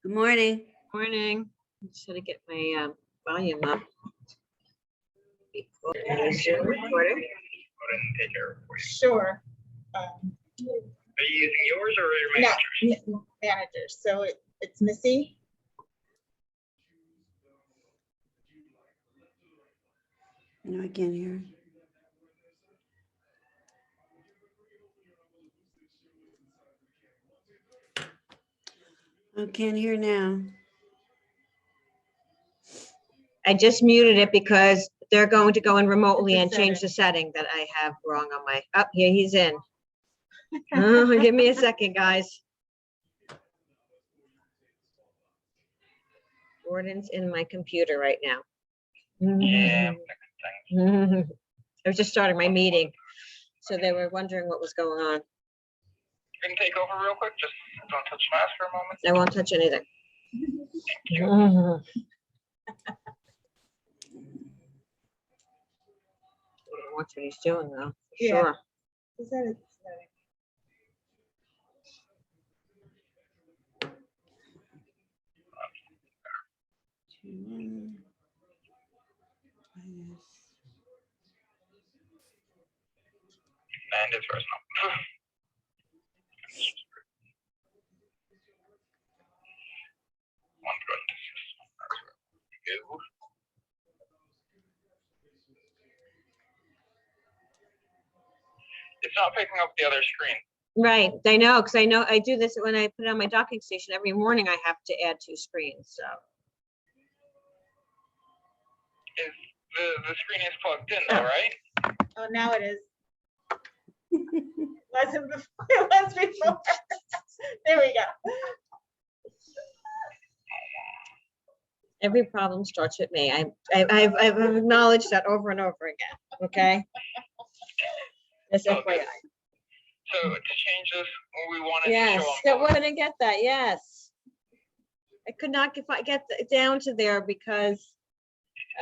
Good morning. Morning. Just had to get my volume up. Zoom recorder. Sure. Are you using yours or your manager's? No, manager. So it's Missy. No, I can't hear. I can't hear now. I just muted it because they're going to go in remotely It's a and change setting. the setting that I have wrong on my, oh, here he's in. Give me a second, guys. Gordon's in my computer right now. Yeah. I was just starting my meeting, so they were wondering what was going on. You can take over real quick. Just don't touch mouse for a moment. I won't touch anything. Thank you. Watch what he's doing though, for Yeah. sure. Is that a setting? And it's first now. One parenthesis. Go. It's not picking up the other screen. Right, I know, because I know I do this when I put it on my docking station. Every morning I have to add 2 screens, so. Is the screen is plugged in though, right? Oh, now it is. Wasn't before. It was before. There we go. Every problem starts with me. I've acknowledged that over and over again, okay? Just Okay. FYI. So to change this, we wanted to Yes, show that them both. woman to get that, yes. I could not get down to there because,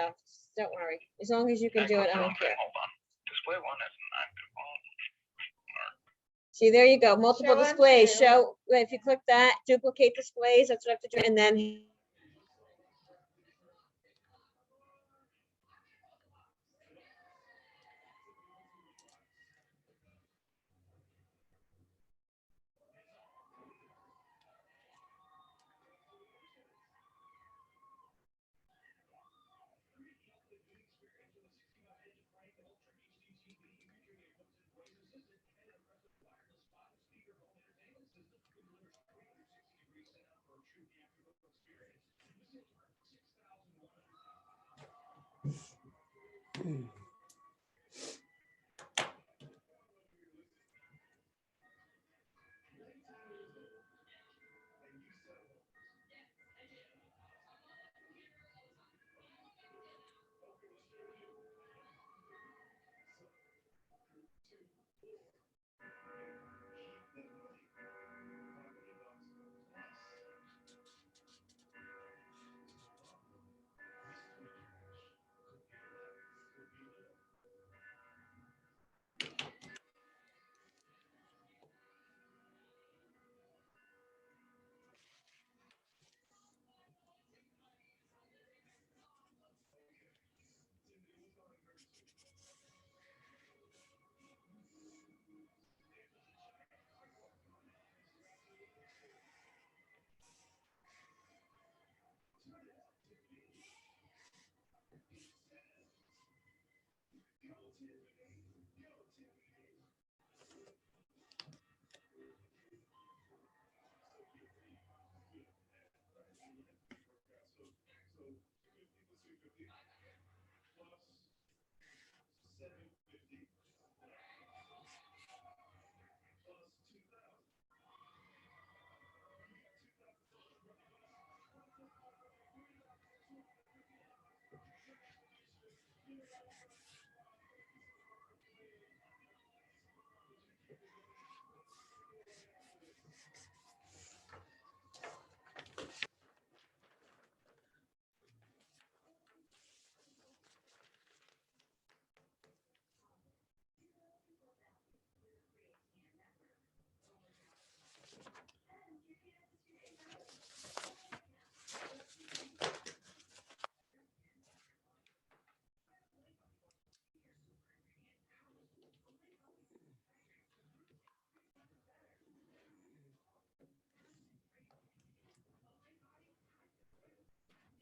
oh, don't worry, as long as you can do it, I don't care. Hold on. Display one is an active See, there you go, multiple Show on displays, two. show, if you click that, duplicate displays, that's what I have to do, and then.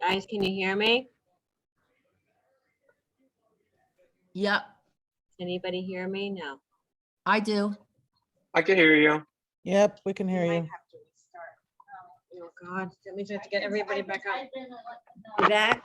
Guys, can you hear me? Yep, Anybody hear me? No. I do. I can hear you. Yep, we can hear Might you. have to restart. Oh, God, that means I have to get everybody back up. You back?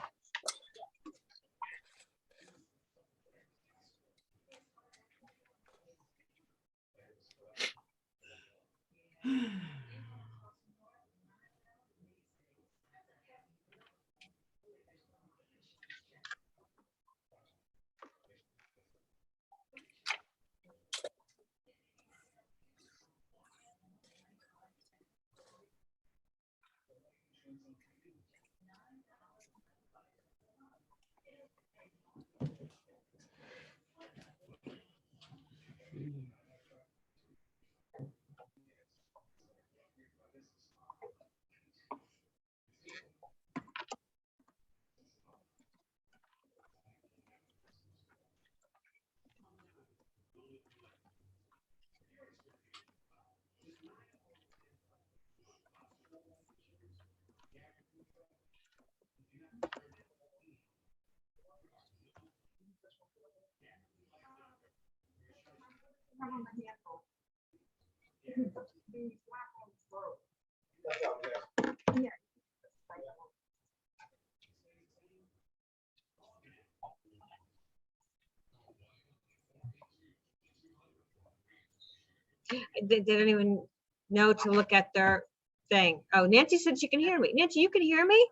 They don't even know to look at their thing. Oh, Nancy said she can hear me. Nancy, you can hear me?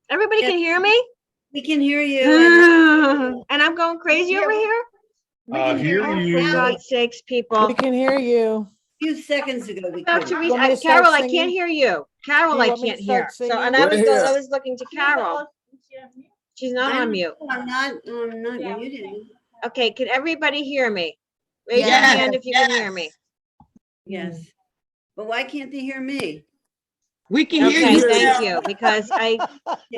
Everybody Yes. can hear me? We can hear you. and- And I'm going crazy over here? we can hear Oh, you. for God's sakes, people. We can hear you. A few seconds ago, we About couldn't. Teresa, Want me to start Carol, I can't singing? hear you. Carol, You I want me to can't hear. start So, and singing? I was We're going, here. I was looking to Carol. She's not on mute. I'm not muted. Okay, can everybody hear me? Raise your Yes. hand if you can hear me. Yes. But why can't they hear me? We can hear Okay, you. thank you, because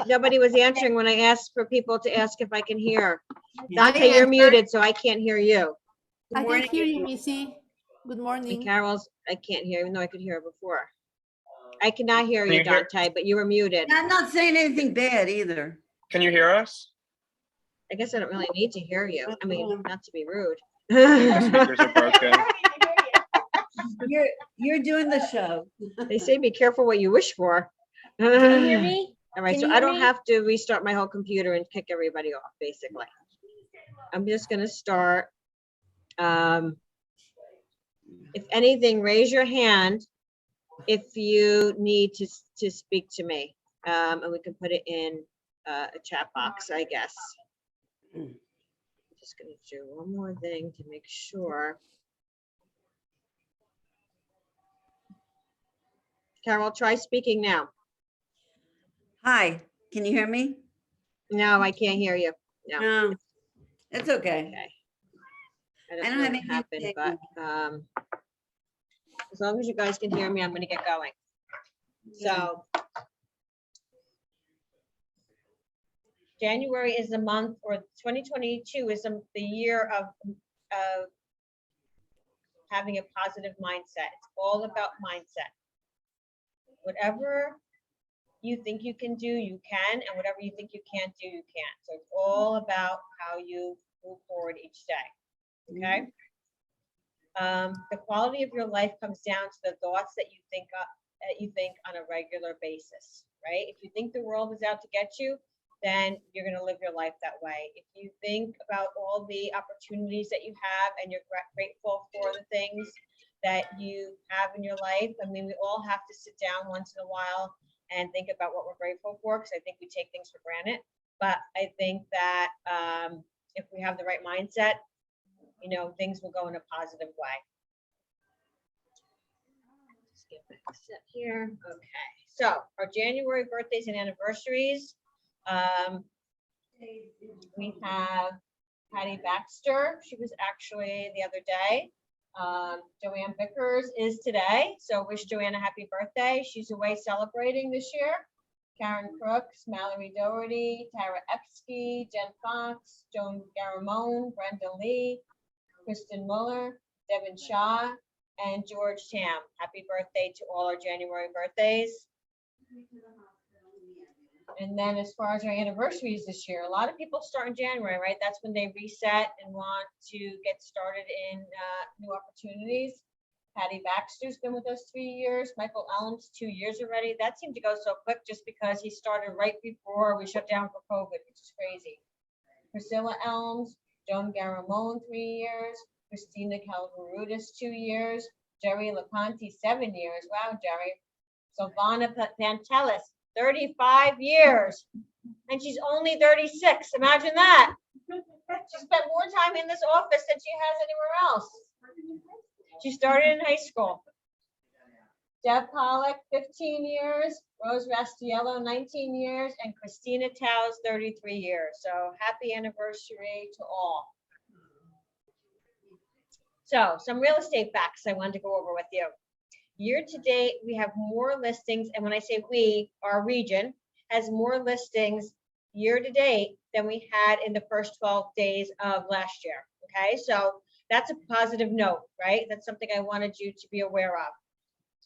nobody was answering when I asked for people to ask if I can hear. Dante, you're answered. muted, so I can't hear you. Good I morning. can hear you, Missy. Good And morning. Carol's, I can't hear, even though I could hear her before. I cannot hear Can you, you hear- Dante, but you were muted. I'm not saying anything bad either. Can you hear us? I guess I don't really need to hear you. I mean, not to be rude. The speakers are broken. You're doing the show. They say be careful what you wish for. Can you hear me? All right, Can so you I hear don't me? have to restart my whole computer and kick everybody off, basically. I'm just gonna start. If anything, raise your hand if you need to speak to me. And we can put it in a chat box, I guess. Just gonna do one more thing to make sure. Carol, try speaking now. Hi, can you hear me? No, I can't hear you. No. No. It's okay. Okay. I I don't don't know have what anything happened, to but as long as you guys can hear me, I'm gonna get going. So January is the month, or 2022 is the year of having a positive mindset. It's all about mindset. Whatever you think you can do, you can, and whatever you think you can't do, you can't. So it's all about how you move forward each day. Okay? The quality of your life comes down to the thoughts that you think on a regular basis, right? If you think the world is out to get you, then you're going to live your life that way. If you think about all the opportunities that you have and you're grateful for the things that you have in your life, I mean, we all have to sit down once in a while and think about what we're grateful for, because I think we take things for granted. But I think that if we have the right mindset, you know, things will go in a positive way. Just get back set here. Okay, so our January birthdays and anniversaries. We have Patty Baxter. She was actually the other day. Joanne Vickers is today. So wish Joanne a happy birthday. She's away celebrating this year. Karen Crooks, Mallory Doherty, Tara Epsky, Jen Fox, Joan Garamone, Brenda Lee, Kristen Muller, Devin Shaw, and George Tam. Happy birthday to all our January birthdays. And then as far as our anniversaries this year, a lot of people start in January, right? That's when they reset and want to get started in new opportunities. Patty Baxter's been with us 3 years. Michael Elms, 2 years already. That seemed to go so quick just because he started right before we shut down for COVID, which is crazy. Priscilla Elms, Joan Garamone, 3 years. Christina Calvarudis, 2 years. Jerry LaConte, 7 years. Wow, Jerry. Sylvana Pantelis, 35 years. And she's only 36. Imagine that. She spent more time in this office than she has anywhere else. She started in high school. Deb Pollock, 15 years. Rose Rastiello, 19 years. And Christina Taos, 33 years. So happy anniversary to all. So some real estate facts I wanted to go over with you. Year to date, we have more listings. And when I say we, our region has more listings year to date than we had in the first 12 days of last year. Okay, so that's a positive note, right? That's something I wanted you to be aware of.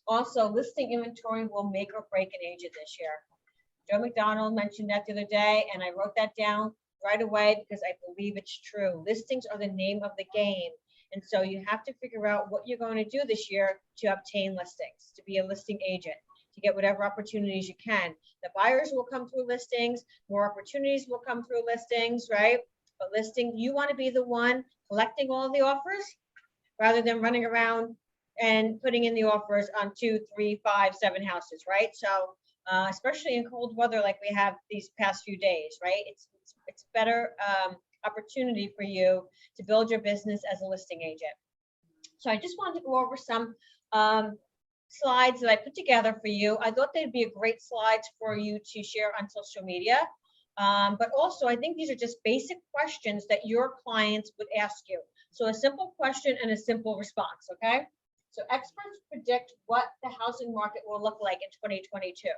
Also, listing inventory will make or break an agent this year. Joe McDonald mentioned that the other day, and I wrote that down right away because I believe it's true. Listings are the name of the game. And so you have to figure out what you're going to do this year to obtain listings, to be a listing agent, to get whatever opportunities you can. The buyers will come through listings, more opportunities will come through listings, right? But listing, you want to be the one collecting all the offers rather than running around and putting in the offers on 2, 3, 5, 7 houses, right? So especially in cold weather like we have these past few days, right? It's better opportunity for you to build your business as a listing agent. So I just wanted to go over some slides that I put together for you. I thought they'd be a great slides for you to share on social media. But also I think these are just basic questions that your clients would ask you. So a simple question and a simple response, okay? So experts predict what the housing market will look like in 2022.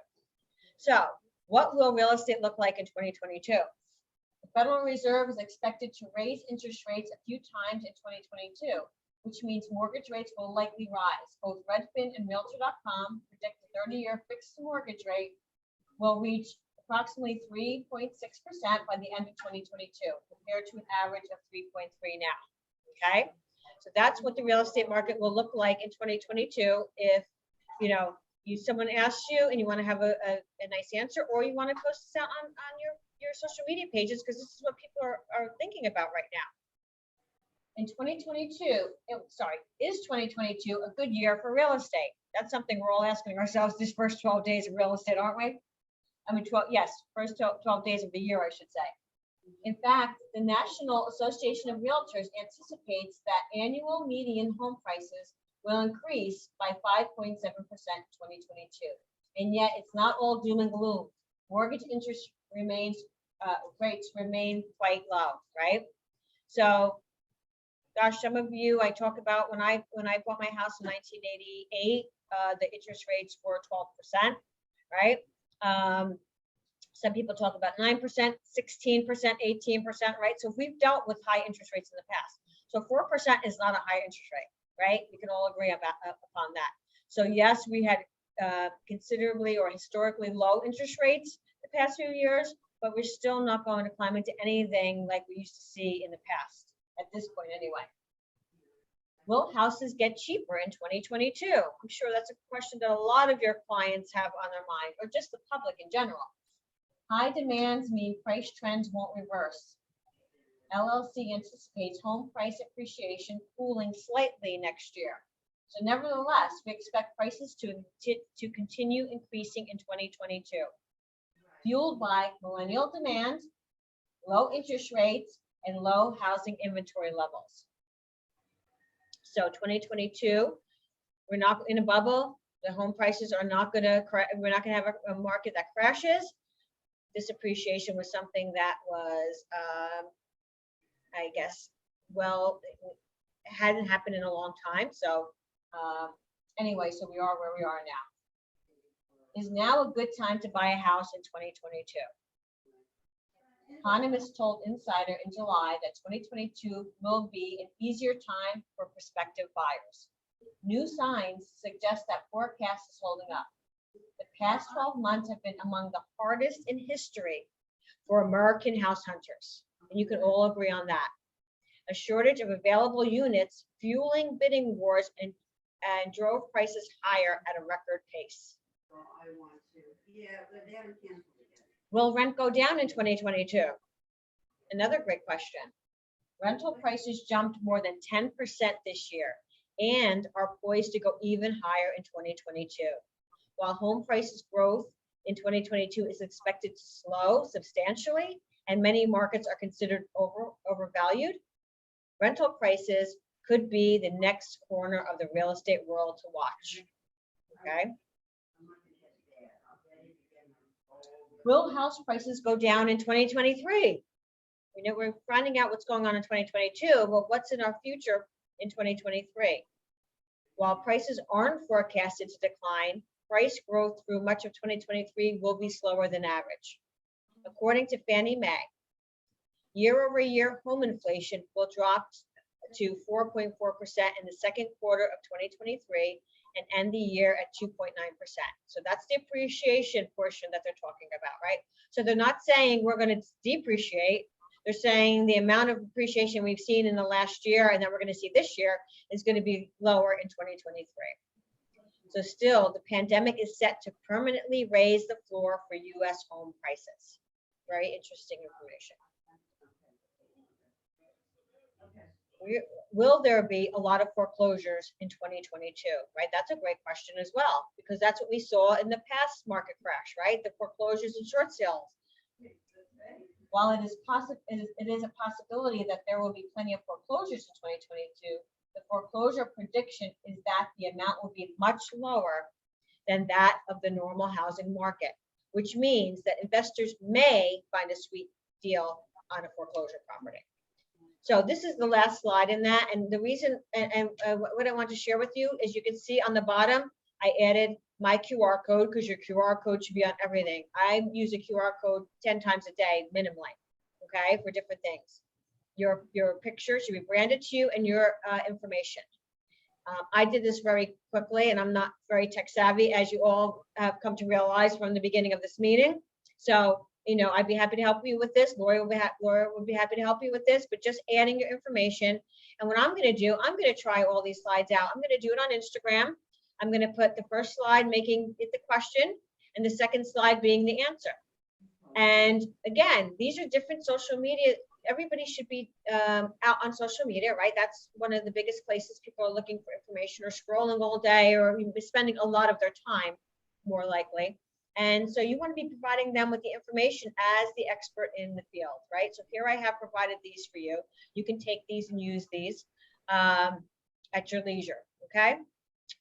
So what will real estate look like in 2022? The Federal Reserve is expected to raise interest rates a few times in 2022, which means mortgage rates will likely rise. Both Redfin and Realtor.com predict the 30-year fixed mortgage rate will reach approximately 3.6% by the end of 2022, compared to an average of 3.3 now. Okay, so that's what the real estate market will look like in 2022 if someone asks you and you want to have a nice answer, or you want to post this out on your social media pages, because this is what people are thinking about right now. In 2022, is 2022 a good year for real estate? That's something we're all asking ourselves these first 12 days of real estate, aren't we? I mean, first 12 days of the year, I should say. In fact, the National Association of Realtors anticipates that annual median home prices will increase by 5.7% in 2022. And yet it's not all doom and gloom. Mortgage interest rates remain quite low, right? So, gosh, some of you, I talk about when I bought my house in 1988, the interest rates were 12%, right? Some people talk about 9%, 16%, 18%, right? So we've dealt with high interest rates in the past. So 4% is not a high interest rate, right? We can all agree upon that. So yes, we had considerably or historically low interest rates the past few years, but we're still not going to climb into anything like we used to see in the past, at this point anyway. Will houses get cheaper in 2022? I'm sure that's a question that a lot of your clients have on their mind, or just the public in general. High demands mean price trends won't reverse. LLC anticipates home price appreciation cooling slightly next year. So nevertheless, we expect prices to continue increasing in 2022, fueled by millennial demand, low interest rates, and low housing inventory levels. So 2022, we're not in a bubble. The home prices are not going to, we're not going to have a market that crashes. This appreciation was something that was, I guess, well, it hadn't happened in a long time. So anyway, so we are where we are now. Is now a good time to buy a house in 2022? Economists told Insider in July that 2022 will be an easier time for prospective buyers. New signs suggest that forecast is holding up. The past 12 months have been among the hardest in history for American house hunters, and you can all agree on that. A shortage of available units fueling bidding wars and drove prices higher at a record pace. Will rent go down in 2022? Another great question. Rental prices jumped more than 10% this year and are poised to go even higher in 2022. While home prices growth in 2022 is expected to slow substantially and many markets are considered overvalued, rental prices could be the next corner of the real estate world to watch. Okay. Will house prices go down in 2023? We know we're finding out what's going on in 2022, but what's in our future in 2023? While prices aren't forecasted to decline, price growth through much of 2023 will be slower than average. According to Fannie Mae, year-over-year home inflation will drop to 4.4% in the second quarter of 2023 and end the year at 2.9%. So that's the appreciation portion that they're talking about, right? So they're not saying we're going to depreciate. They're saying the amount of appreciation we've seen in the last year and that we're going to see this year is going to be lower in 2023. So still, the pandemic is set to permanently raise the floor for U.S. home prices. Very interesting information. Will there be a lot of foreclosures in 2022, right? That's a great question as well, because that's what we saw in the past market crash, right? The foreclosures and short sales. While it is a possibility that there will be plenty of foreclosures in 2022, the foreclosure prediction is that the amount will be much lower than that of the normal housing market, which means that investors may find a sweet deal on a foreclosure property. So this is the last slide in that, and the reason, what I want to share with you is you can see on the bottom, I added my QR code because your QR code should be on everything. I use a QR code 10 times a day minimally, okay, for different things. Your picture should be branded to you and your information. I did this very quickly, and I'm not very tech savvy, as you all have come to realize from the beginning of this meeting. So, you know, I'd be happy to help you with this. Laura would be happy to help you with this, but just adding your information. And what I'm going to do, I'm going to try all these slides out. I'm going to do it on Instagram. I'm going to put the first slide making it the question and the second slide being the answer. And again, these are different social media. Everybody should be out on social media, right? That's one of the biggest places people are looking for information, or scrolling all day, or spending a lot of their time, more likely. And so you want to be providing them with the information as the expert in the field, right? So here I have provided these for you. You can take these and use these at your leisure, okay?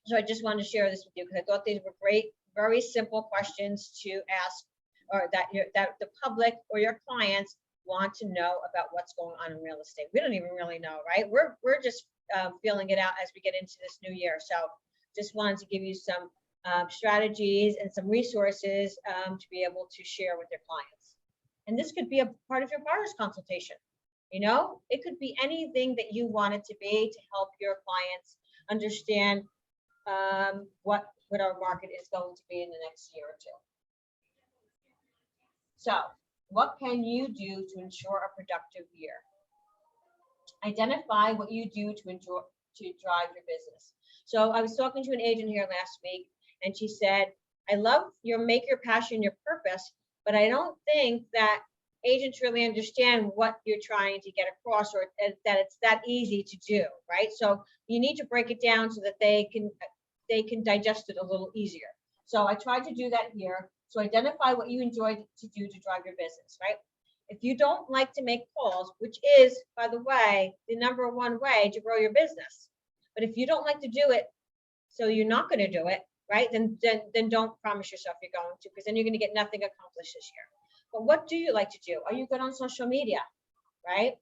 So I just wanted to share this with you because I thought these were great, very simple questions to ask, or that the public or your clients want to know about what's going on in real estate. We don't even really know, right? We're just feeling it out as we get into this new year. So just wanted to give you some strategies and some resources to be able to share with your clients. And this could be a part of your buyer's consultation. You know, it could be anything that you want it to be to help your clients understand what our market is going to be in the next year or two. So what can you do to ensure a productive year? Identify what you do to drive your business. So I was talking to an agent here last week, and she said, I love your make your passion your purpose, but I don't think that agents really understand what you're trying to get across, or that it's that easy to do, right? So you need to break it down so that they can digest it a little easier. So I tried to do that here. So identify what you enjoy to do to drive your business, right? If you don't like to make calls, which is, by the way, the #1 way to grow your business. But if you don't like to do it, so you're not going to do it, right? Then don't promise yourself you're going to, because then you're going to get nothing accomplished this year. But what do you like to do? Are you good on social media, right?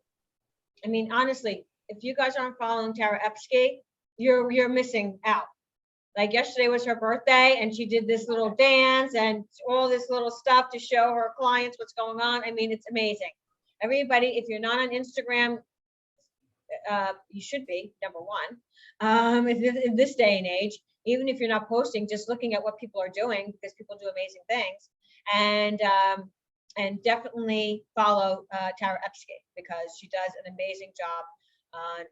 I mean, honestly, if you guys aren't following Tara Epsky, you're missing out. Like yesterday was her birthday, and she did this little dance and all this little stuff to show her clients what's going on. I mean, it's amazing. Everybody, if you're not on Instagram, you should be #1 in this day and age. even if you're not posting, just looking at what people are doing, because people do amazing things. And definitely follow Tara Epsky, because she does an amazing job on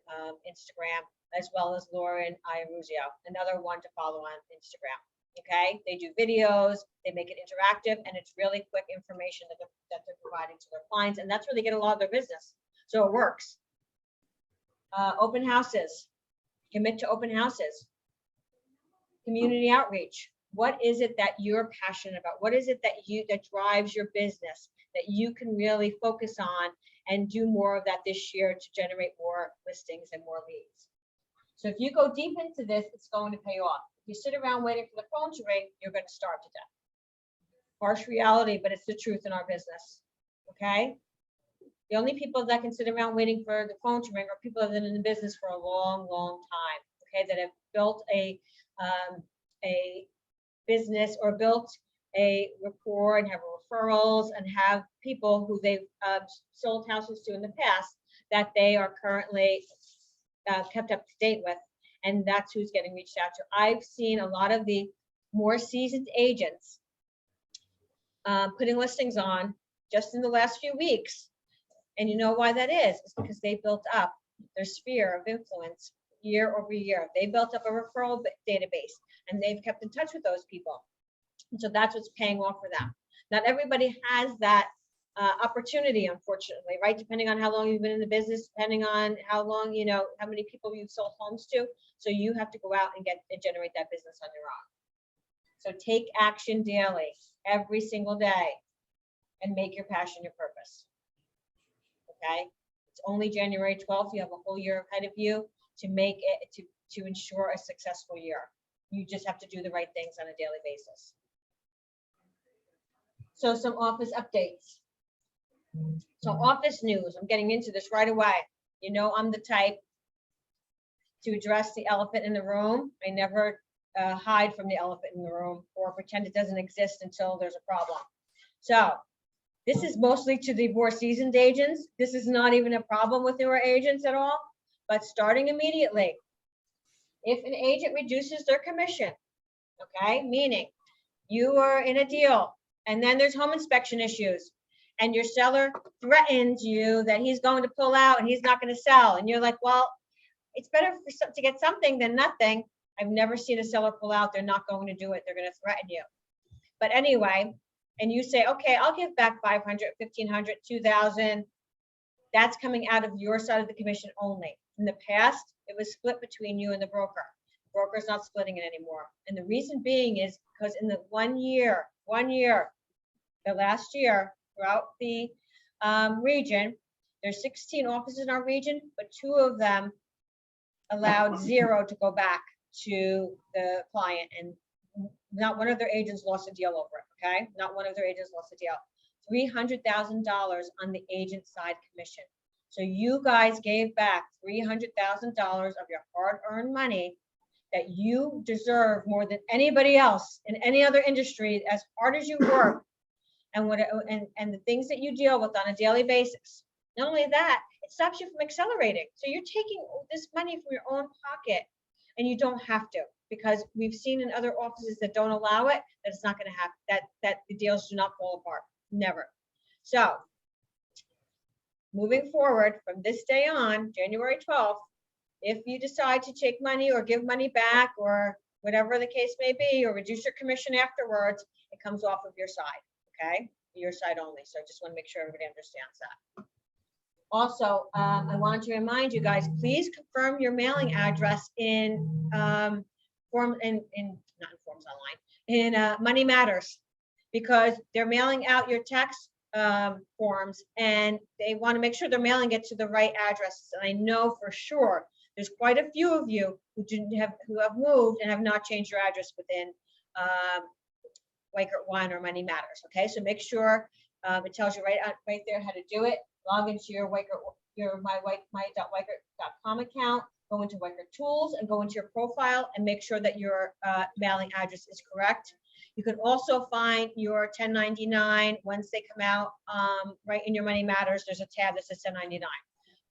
Instagram, as well as Lauren Iaruzio, another one to follow on Instagram. Okay, they do videos, they make it interactive, and it's really quick information that they're providing to their clients, and that's where they get a lot of their business. So it works. Open houses, commit to open houses. Community outreach. What is it that you're passionate about? What is it that drives your business that you can really focus on and do more of that this year to generate more listings and more leads? So if you go deep into this, it's going to pay off. If you sit around waiting for the phone to ring, you're going to starve to death. Harsh reality, but it's the truth in our business. Okay? The only people that can sit around waiting for the phone to ring are people that have been in the business for a long, long time. Okay, that have built a business or built a rapport and have referrals and have people who they've sold houses to in the past that they are currently kept up to date with, and that's who's getting reached out to. I've seen a lot of the more seasoned agents putting listings on just in the last few weeks, and you know why that is? It's because they built up their sphere of influence year over year. They built up a referral database, and they've kept in touch with those people. And so that's what's paying off for them. Not everybody has that opportunity, unfortunately, right? Depending on how long you've been in the business, depending on how long, you know, how many people you've sold homes to. So you have to go out and generate that business on your own. So take action daily, every single day, and make your passion your purpose. Okay? It's only January 12th. You have a whole year ahead of you to make it, to ensure a successful year. You just have to do the right things on a daily basis. So some office updates. So office news, I'm getting into this right away. You know, I'm the type to address the elephant in the room. I never hide from the elephant in the room or pretend it doesn't exist until there's a problem. So this is mostly to the more seasoned agents. This is not even a problem with newer agents at all, but starting immediately, if an agent reduces their commission, okay, meaning you are in a deal and then there's home inspection issues and your seller threatens you that he's going to pull out and he's not going to sell, and you're like, well, it's better to get something than nothing. I've never seen a seller pull out. They're not going to do it. They're going to threaten you. But anyway, and you say, okay, I'll give back 500, 1,500, 2,000. That's coming out of your side of the commission only. In the past, it was split between you and the broker. The broker's not splitting it anymore. And the reason being is because in the one year, the last year, throughout the region, there's 16 offices in our region, but 2 of them allowed 0 to go back to the client, and not one of their agents lost a deal over it, okay? Not one of their agents lost a deal. $300,000 on the agent side commission. So you guys gave back $300,000 of your hard-earned money that you deserve more than anybody else in any other industry, as hard as you work and the things that you deal with on a daily basis. Not only that, it stops you from accelerating. So you're taking this money from your own pocket, and you don't have to, because we've seen in other offices that don't allow it, that it's not going to happen, that the deals do not fall apart. Never. So moving forward from this day on, January 12th, if you decide to take money or give money back or whatever the case may be, or reduce your commission afterwards, it comes off of your side, okay? Your side only. So I just want to make sure everybody understands that. Also, I wanted to remind you guys, please confirm your mailing address in not in Forms Online, in Money Matters, because they're mailing out your tax forms and they want to make sure they're mailing it to the right addresses. And I know for sure there's quite a few of you who have moved and have not changed your address within Weichert One or Money Matters. Okay, so make sure it tells you right there how to do it. Log into your my.weichert.com account, go into Weichert Tools and go into your profile and make sure that your mailing address is correct. You can also find your 1099 once they come out right in your Money Matters. There's a tab that says 1099.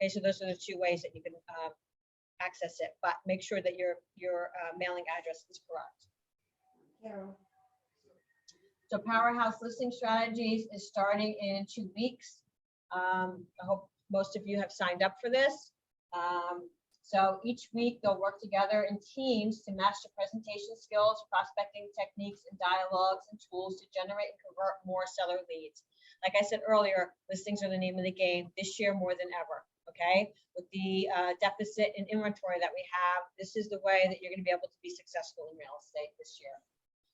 Okay, so those are the 2 ways that you can access it, but make sure that your mailing address is correct. So Powerhouse Listing Strategies is starting in 2 weeks. I hope most of you have signed up for this. So each week they'll work together in teams to match the presentation skills, prospecting techniques, and dialogues and tools to generate and convert more seller leads. Like I said earlier, listings are the name of the game this year more than ever. Okay, with the deficit in inventory that we have, this is the way that you're going to be able to be successful in real estate this year.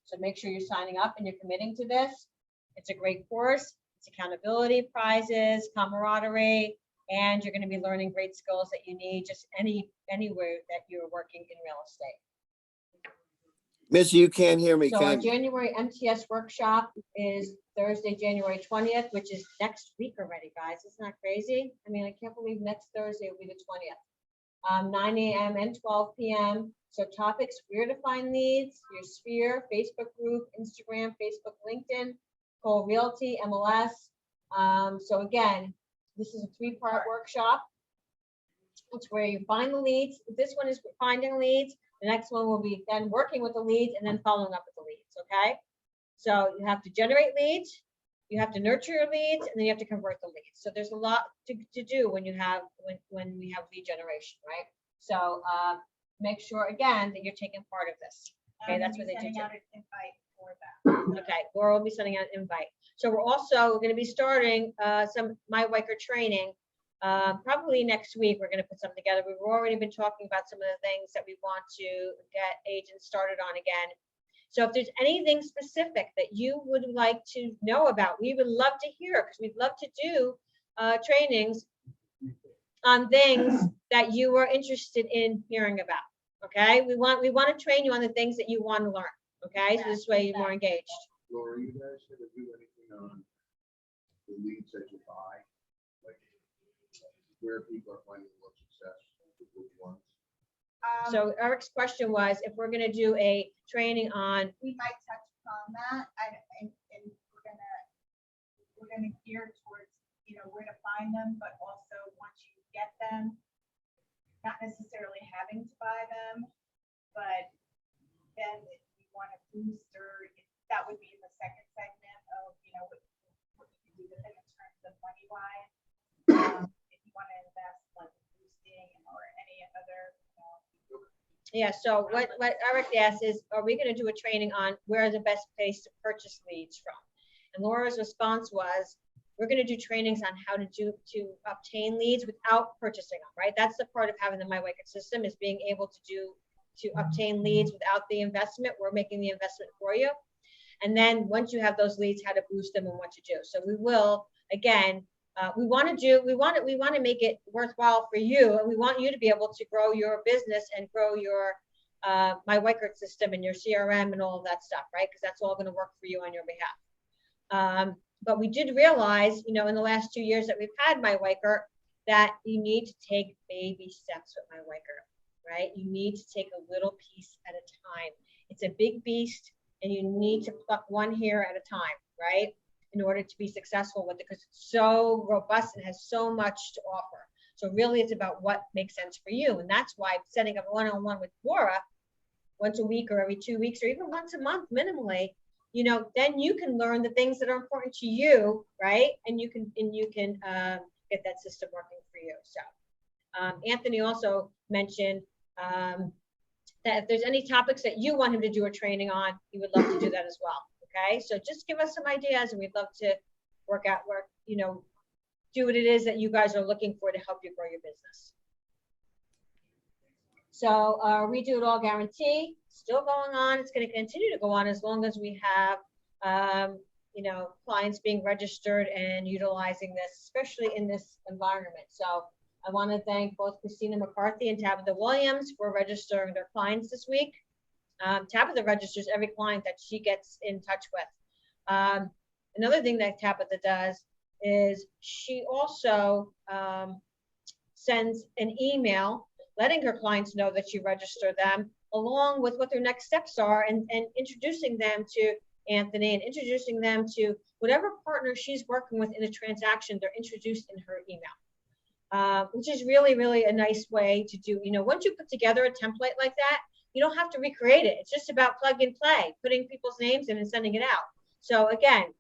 So make sure you're signing up and you're committing to this. It's a great course. It's accountability, prizes, camaraderie, and you're going to be learning great skills that you need just anywhere that you're working in real estate. Missy, you can't hear me, So our can you? January MTS workshop is Thursday, January 20th, which is next week already, guys. Isn't that crazy? I mean, I can't believe next Thursday will be the 20th. 9 a.m. and 12 p.m. So topics: where to find leads, your sphere, Facebook group, Instagram, Facebook, LinkedIn, Cole Realty, MLS. So again, this is a 3-part workshop. It's where you find the leads. This one is finding leads. The next one will be then working with the leads and then following up with the leads, okay? So you have to generate leads, you have to nurture your leads, and then you have to convert the leads. So there's a lot to do when you have when we have lead generation, right? So make sure again that you're taking part of this. Okay, that's what they do. Sending out an invite for that. Okay, Laura will be sending out an invite. So we're also going to be starting some MyWiker training. Probably next week, we're going to put something together. We've already been talking about some of the things that we want to get agents started on again. So if there's anything specific that you would like to know about, we would love to hear, because we'd love to do trainings on things that you are interested in hearing about. Okay, we want to train you on the things that you want to learn. Okay, so this way you're more engaged. Laura, you guys ever do anything on the leads that you buy? Like where people are finding more success, which ones? So Eric's question was if we're going to do a training on, We might touch upon that, and we're gonna gear towards, where to find them, but also once you get them, not necessarily having to buy them, but then if you want to boost, or that would be in the second segment of, what you can do with it in terms of money wise. If you want to invest like boosting or any other, yeah, so what Eric asked is, are we going to do a training on where is the best place to purchase leads from? And Laura's response was, we're going to do trainings on how to obtain leads without purchasing them, right? That's the part of having the MyWiker system, is being able to obtain leads without the investment. We're making the investment for you. And then once you have those leads, how to boost them and what to do. So we will, again, we want to make it worthwhile for you, and we want you to be able to grow your business and grow your MyWiker system and your CRM and all of that stuff, right? Because that's all going to work for you on your behalf. But we did realize, in the last 2 years that we've had MyWiker, that you need to take baby steps with MyWiker, right? You need to take a little piece at a time. It's a big beast, and you need to pluck one hair at a time, right? In order to be successful with it, because it's so robust and has so much to offer. So really it's about what makes sense for you. And that's why setting up a one-on-one with Laura once a week or every 2 weeks or even once a month minimally, then you can learn the things that are important to you, right? And you can get that system working for you. So Anthony also mentioned that if there's any topics that you want him to do a training on, he would love to do that as well. Okay, so just give us some ideas, and we'd love to do what it is that you guys are looking for to help you grow your business. So redo it all guarantee, still going on. It's going to continue to go on as long as we have, clients being registered and utilizing this, especially in this environment. So I want to thank both Christina McCarthy and Tabitha Williams for registering their clients this week. Tabitha registers every client that she gets in touch with. Another thing that Tabitha does is she also sends an email letting her clients know that she registered them, along with what their next steps are, and introducing them to Anthony and introducing them to whatever partner she's working with in a transaction. They're introduced in her email. which is really, really a nice way to do, once you put together a template like that, you don't have to recreate it. It's just about plug and play, putting people's names in and sending it out. So again,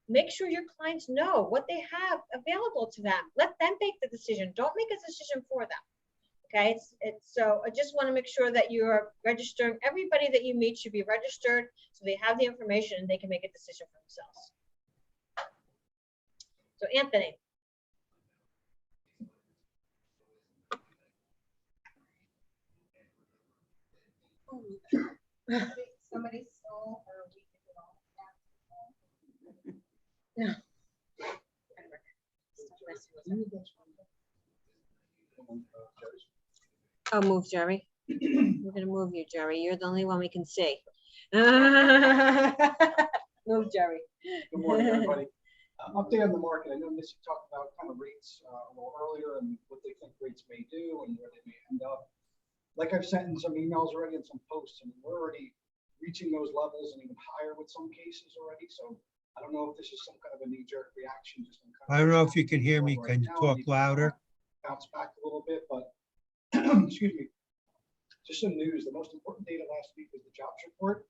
make sure your clients know what they have available to them. Let them make the decision. Don't make a decision for them. Okay, so I just want to make sure that you're registering. Everybody that you meet should be registered so they have the information and they can make a decision for themselves. So Anthony. Somebody stole her week ago. Oh, move, Jerry. We're gonna move you, Jerry. You're the only one we can see. Move, Jerry. Good morning, everybody. Update on the market. I know Missy talked about kind of rates a little earlier and what they think rates may do and where they may end up. Like I've sent in some emails already and some posts, and we're already reaching those levels and even higher with some cases already. So I don't know if this is some kind of a knee-jerk reaction. Just on kind of I don't know if you can hear me. right Can you now, talk maybe louder? Bounce back a little bit, but excuse me. Just some news. The most important data last week was the jobs report.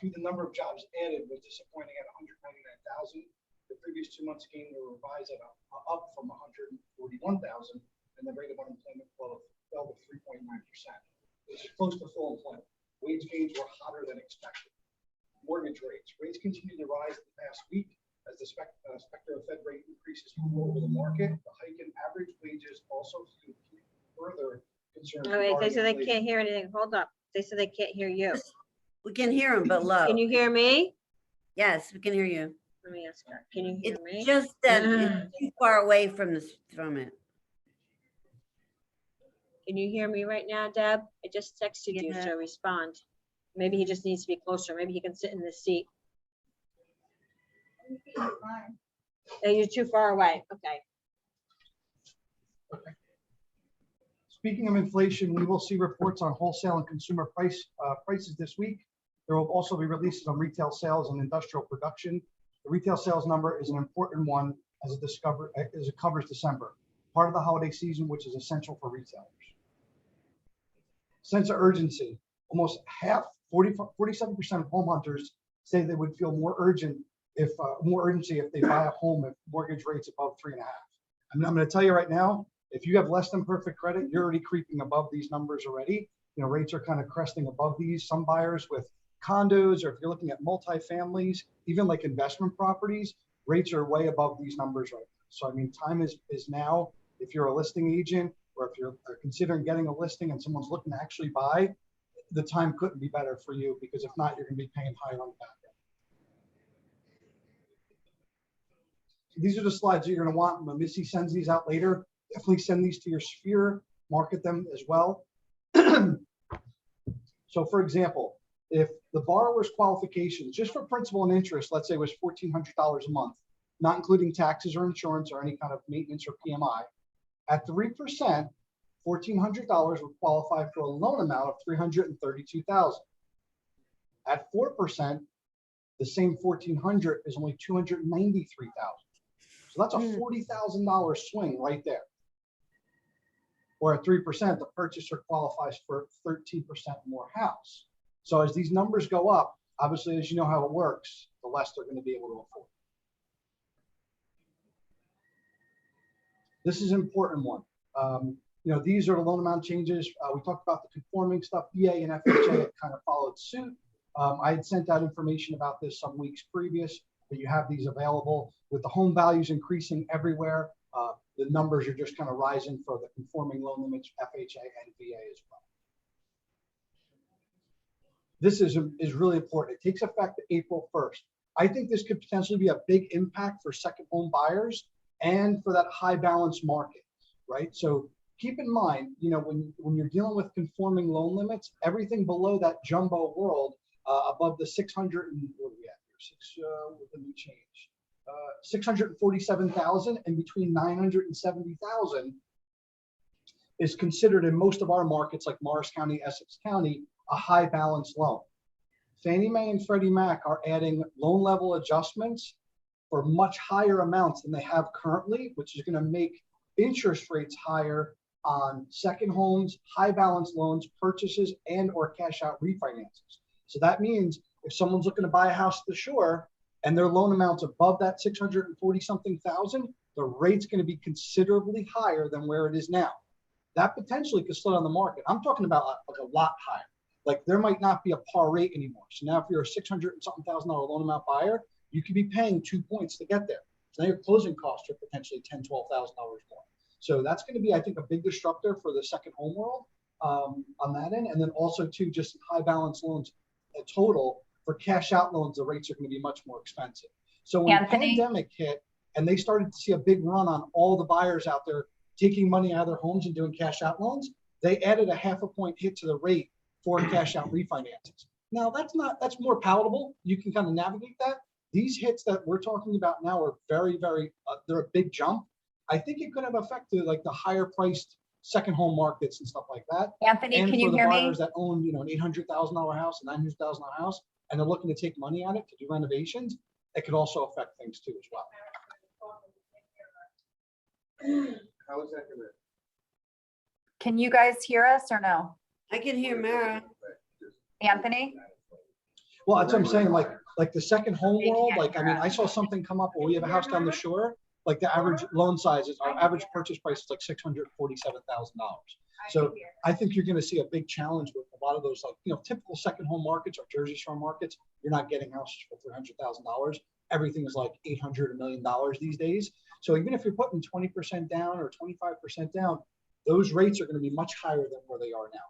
Through the number of jobs added was disappointing at 199,000. The previous 2 months gain were revised at up from 141,000, and the rate of unemployment fell to 3.9%. This is close to full employment. Wage gains were hotter than expected. Mortgage rates. Rates continued to rise the past week as the specter of Fed rate increases hung over the market. The hike in average wages also fueled further concerns. Oh, wait, they regarding said they inflation. can't hear anything. Hold up. They said they can't hear you. We can hear him, but low. Can you hear me? Yes, we can hear you. Let me ask her. Can you hear It's me? just that it's too far away from it. Can you hear me right now, Deb? I just texted you, Yeah. so respond. Maybe he just needs to be closer. Maybe he can sit in this seat. Fine. You're too far away. Okay. Speaking of inflation, we will see reports on wholesale and consumer prices this week. There will also be releases on retail sales and industrial production. The retail sales number is an important one as it covers December, part of the holiday season, which is essential for retailers. Sense of urgency. Almost half, 47% of home hunters say they would feel more urgency if they buy a home at mortgage rates above 3.5. I'm going to tell you right now, if you have less than perfect credit, you're already creeping above these numbers already. Rates are kind of cresting above these. Some buyers with condos, or if you're looking at multifamilies, even like investment properties, rates are way above these numbers right now. So, I mean, time is now. If you're a listing agent or if you're considering getting a listing and someone's looking to actually buy, the time couldn't be better for you, because if not, you're going to be paying higher on the back end. So these are the slides that you're going to want. When Missy sends these out later, definitely send these to your sphere, market them as well. So for example, if the borrower's qualifications, just for principal and interest, let's say was $1,400 a month, not including taxes or insurance or any kind of maintenance or PMI, at 3%, $1,400 would qualify for a loan amount of $332,000. At 4%, the same $1,400 is only $293,000. So that's a $40,000 swing right there. Or at 3%, the purchaser qualifies for 13% more house. So as these numbers go up, obviously, as you know how it works, the less they're going to be able to afford. This is an important one. These are the loan amount changes. We talked about the conforming stuff. VA and FHA had kind of followed suit. I had sent out information about this some weeks previous, but you have these available. With the home values increasing everywhere, the numbers are just kind of rising for the conforming loan limits, FHA and VA as well. This is really important. It takes effect April 1st. I think this could potentially be a big impact for second home buyers and for that high balance market, right? So keep in mind, when you're dealing with conforming loan limits, everything below that jumbo world, above the 600 and what are we at here? Let me change. 647,000 and between 970,000 is considered in most of our markets like Morris County, Essex County, a high balance loan. Fannie Mae and Freddie Mac are adding loan level adjustments for much higher amounts than they have currently, which is going to make interest rates higher on second homes, high balance loans, purchases, and or cash out refinances. So that means if someone's looking to buy a house at the shore and their loan amount's above that 640 something thousand, the rate's going to be considerably higher than where it is now. That potentially could slow down the market. I'm talking about like a lot higher. Like there might not be a par rate anymore. So now if you're a 600 and something thousand dollar loan amount buyer, you could be paying 2 points to get there. So now your closing costs are potentially $10,000, $12,000 more. So that's going to be, I think, a big disruptor for the second home world on that end. And then also too, just high balance loans total for cash out loans, the rates are going to be much more expensive. So when Anthony? the pandemic hit and they started to see a big run on all the buyers out there taking money out of their homes and doing cash out loans, they added a 0.5 point hit to the rate for cash out refinances. Now that's more palatable. You can kind of navigate that. These hits that we're talking about now are very, very, they're a big jump. I think it could have affected like the higher priced second home markets and stuff like that. Anthony, And can for you the hear me? buyers that own, you know, an $800,000 house, a $900,000 house, and they're looking to take money on it to do renovations, it could also affect things too as well. How is that gonna? Can you guys hear us or no? I can hear Mara. Anthony? Well, that's what I'm saying, like the second home They world, can't like, I mean, hear I saw something come up where we have a house down the shore, like the average loan size is, our average purchase price is like $647,000. So I think you're gonna see a big challenge with a lot of those, like, you know, typical second home markets or Jersey Shore markets. You're not getting houses for $300,000. Everything is like $800, $1 million these days. So even if you're putting 20% down or 25% down, those rates are gonna be much higher than where they are now.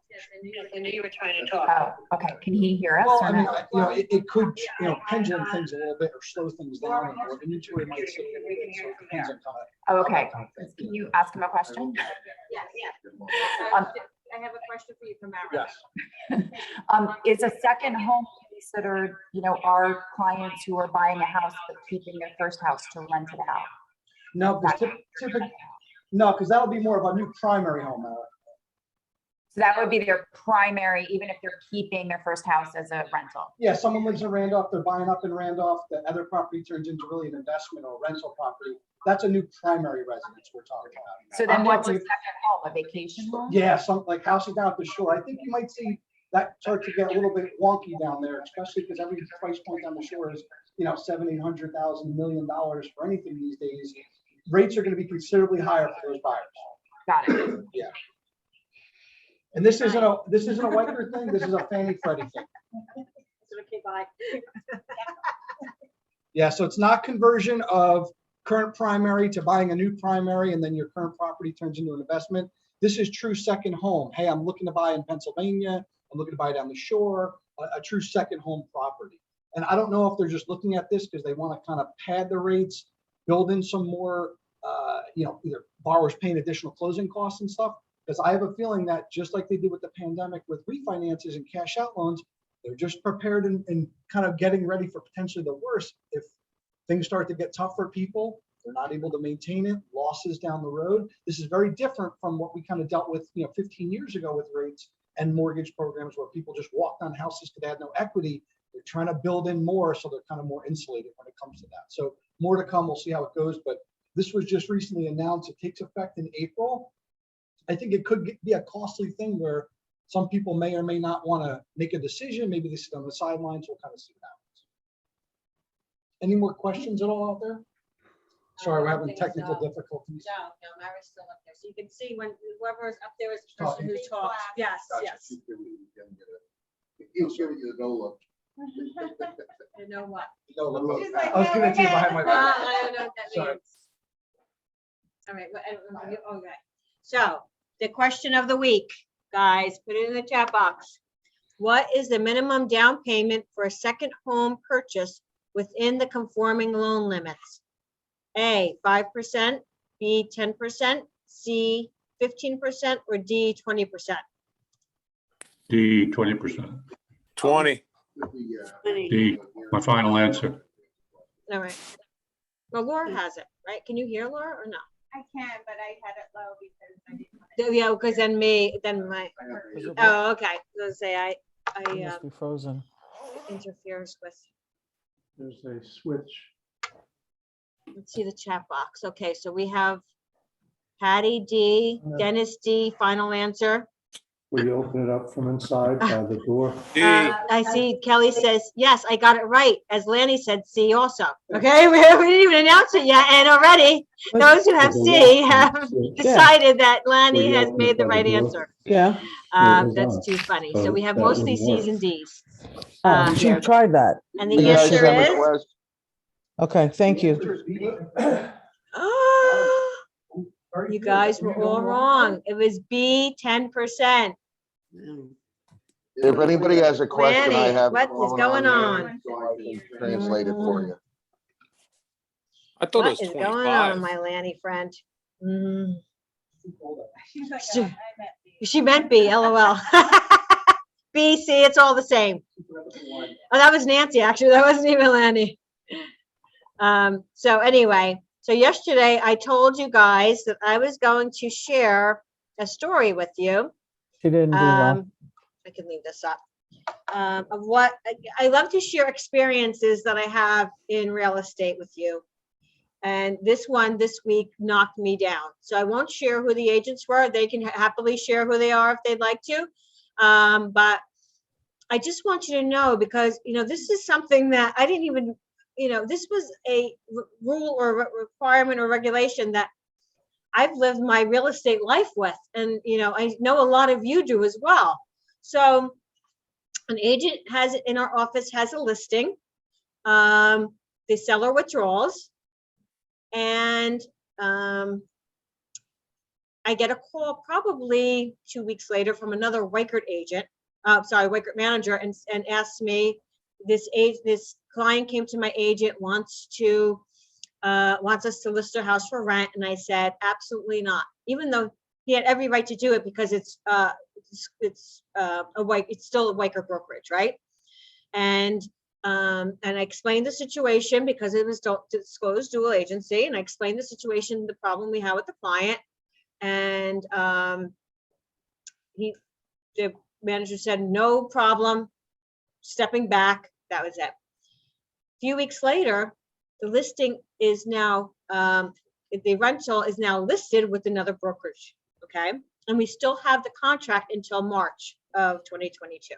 I knew you were trying to talk. Oh, okay. Can he hear us Well, or I mean, no? you know, it could, you know, pendulum things a little bit or slow things down, and or inventory might sit a little bit, so it depends on kind of. Oh, okay. Can you ask him a question? Yeah, Um, I have a question for you from Mara. Yes. Is a second home considered, you know, our clients who are buying a house but keeping their first house to rent it out? No, because no, because that'll be more of a new primary home. So that would be their primary, even if they're keeping their first house as a rental. Yeah, someone lives in Randolph, they're buying up in Randolph, the other property turns into really an investment or rental property. That's a new primary residence we're talking about. So then I'm what's a talking- second home, a vacation home? Yeah, some like houses down at the shore. I think you might see that start to get a little bit wonky down there, especially because every price point down the shore is, you know, $700,000, $800,000, $1 million for anything these days. Rates are going to be considerably higher for those buyers. Got it. Yeah. And this isn't a Whitener thing. This is a Fannie Freddie thing. Okay, bye. Yeah, so it's not conversion of current primary to buying a new primary and then your current property turns into an investment. This is true second home. Hey, I'm looking to buy in Pennsylvania. I'm looking to buy down the shore, a true second home property. And I don't know if they're just looking at this because they want to kind of pad the rates, build in some more, you know, either borrowers paying additional closing costs and stuff. Because I have a feeling that just like they did with the pandemic with refinances and cash out loans, they're just prepared and kind of getting ready for potentially the worst. If things start to get tough for people, they're not able to maintain it, losses down the road. This is very different from what we kind of dealt with, you know, 15 years ago with rates and mortgage programs where people just walked on houses because they had no equity. They're trying to build in more, so they're kind of more insulated when it comes to that. So more to come, we'll see how it goes. But this was just recently announced. It takes effect in April. I think it could be a costly thing where some people may or may not want to make a decision. Maybe they sit on the sidelines. We'll kind of see what happens. Any more questions at all out there? Sorry, we're having technical difficulties. No, Mara's still up there. So you can see when whoever is up there is the Talking. person who talks. Yes, Gotcha. yes. He'll give you the no look. You know what? No, look, She's like, I was no, giving it to you we're behind my good. back. I don't know what that Sorry. means. All right, okay. So the question of the week, guys, put it in the chat box. What is the minimum down payment for a second home purchase within the conforming loan limits? A, 5%, B, 10%, C, 15%, or D, 20%? D, 20%. 20. D, my final answer. All right. Well, Laura has it, right? Can you hear Laura or no? I can, but I had it low because I didn't want Yeah, because then my, oh, okay. Let's say I Must be frozen. interferes with, There's a switch. let's see the chat box. Okay, so we have Patty D, Dennis D, final answer. Will you open it up from inside by the door? I see Kelly says, yes, I got it right. As Lanny said, C also. Okay, we didn't even announce it yet, and already those who have C have decided that Lanny has made the right answer. Yeah. That's too funny. So we have that mostly wouldn't work. C's and D's. Oh, she Here. tried that. And You the guys answer have a is, question? Okay, thank you. oh, you guys were all wrong. It was B, 10%. If anybody has a question, I Lanny, have. what is going on? So I can Translate it for you. I thought What it is was going on, 25. my Lanny friend? Mm. She's like, Sure. I meant the- She meant B, LOL. B, C, it's all the same. Oh, that was Nancy, actually. That wasn't even Lanny. So anyway, so yesterday I told you guys that I was going to share a story with you. She didn't do well. I can leave this up. Of what I love to share experiences that I have in real estate with you. And this one this week knocked me down. So I won't share who the agents were. They can happily share who they are if they'd like to. But I just want you to know, because, you know, this is something that I didn't even, you know, this was a rule or requirement or regulation that I've lived my real estate life with. And, you know, I know a lot of you do as well. So an agent has in our office has a listing. The seller withdraws. And I get a call probably 2 weeks later from another Weichert agent, Weichert manager, and asks me, this client came to my agent, wants us to list their house for rent. And I said, absolutely not, even though he had every right to do it because it's still a Weichert brokerage, right? And I explained the situation because it was disclosed dual agency, and I explained the situation, the problem we had with the client, and the manager said, no problem, stepping back. That was it. A few weeks later, the listing is now, the rental is now listed with another brokerage, okay? And we still have the contract until March of 2022.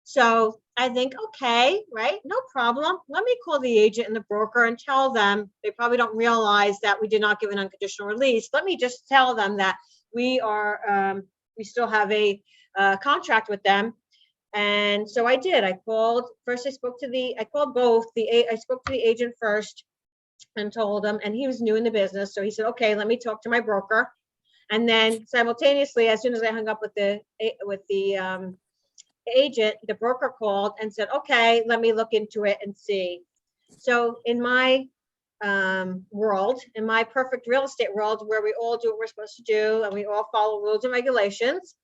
So I think, okay, right, no problem. Let me call the agent and the broker and tell them, they probably don't realize that we did not give an unconditional release. Let me just tell them that we still have a contract with them. And so I did. I called first. I spoke to I spoke to the agent first and told him, and he was new in the business. So he said, okay, let me talk to my broker. And then simultaneously, as soon as I hung up with the agent, the broker called and said, okay, let me look into it and see. So in my world, in my perfect real estate world, where we all do what we're supposed to do and we all follow rules and regulations,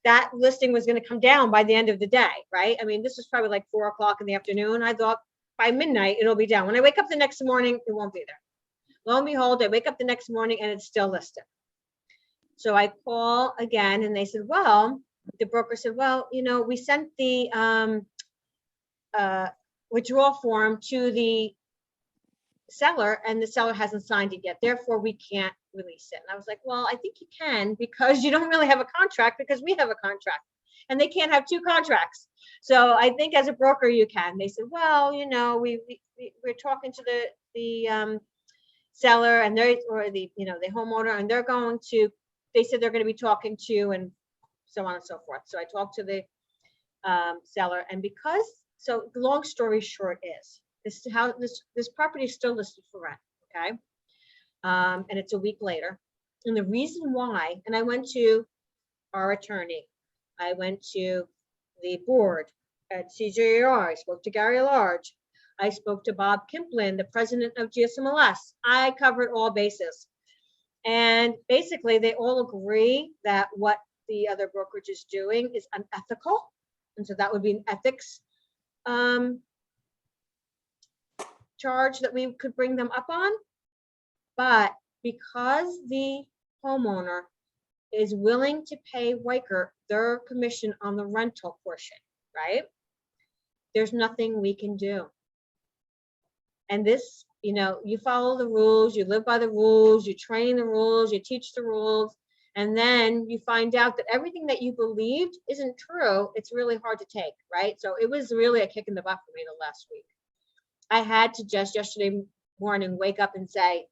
that listing was going to come down by the end of the day, right? I mean, this was probably like 4 o'clock in the afternoon. I thought by midnight, it'll be down. When I wake up the next morning, it won't be there. Lo and behold, I wake up the next morning and it's still listed. So I call again and they said, well, the broker said, well, you know, we sent the withdrawal form to the seller and the seller hasn't signed it yet. Therefore, we can't release it. And I was like, well, I think you can, because you don't really have a contract, because we have a contract and they can't have two contracts. So I think as a broker, you can. They said, well, you know, we're talking to the seller and the homeowner, and they said they're going to be talking to, and so on and so forth. So I talked to the seller, and so the long story short is, this property is still listed for rent, okay? And it's a week later. And the reason why, and I went to our attorney, I went to the board at CJR, I spoke to Gary Large, I spoke to Bob Kimplin, the president of GSMLS. I covered all bases. And basically they all agree that what the other brokerage is doing is unethical. And so that would be an ethics charge that we could bring them up on. But because the homeowner is willing to pay Weichert their commission on the rental portion, right? There's nothing we can do. And this you know, you follow the rules, you live by the rules, you train the rules, you teach the rules, and then you find out that everything that you believed isn't true, it's really hard to take, right? So it was really a kick in the butt for me the last week. I had to just yesterday morning wake up and say,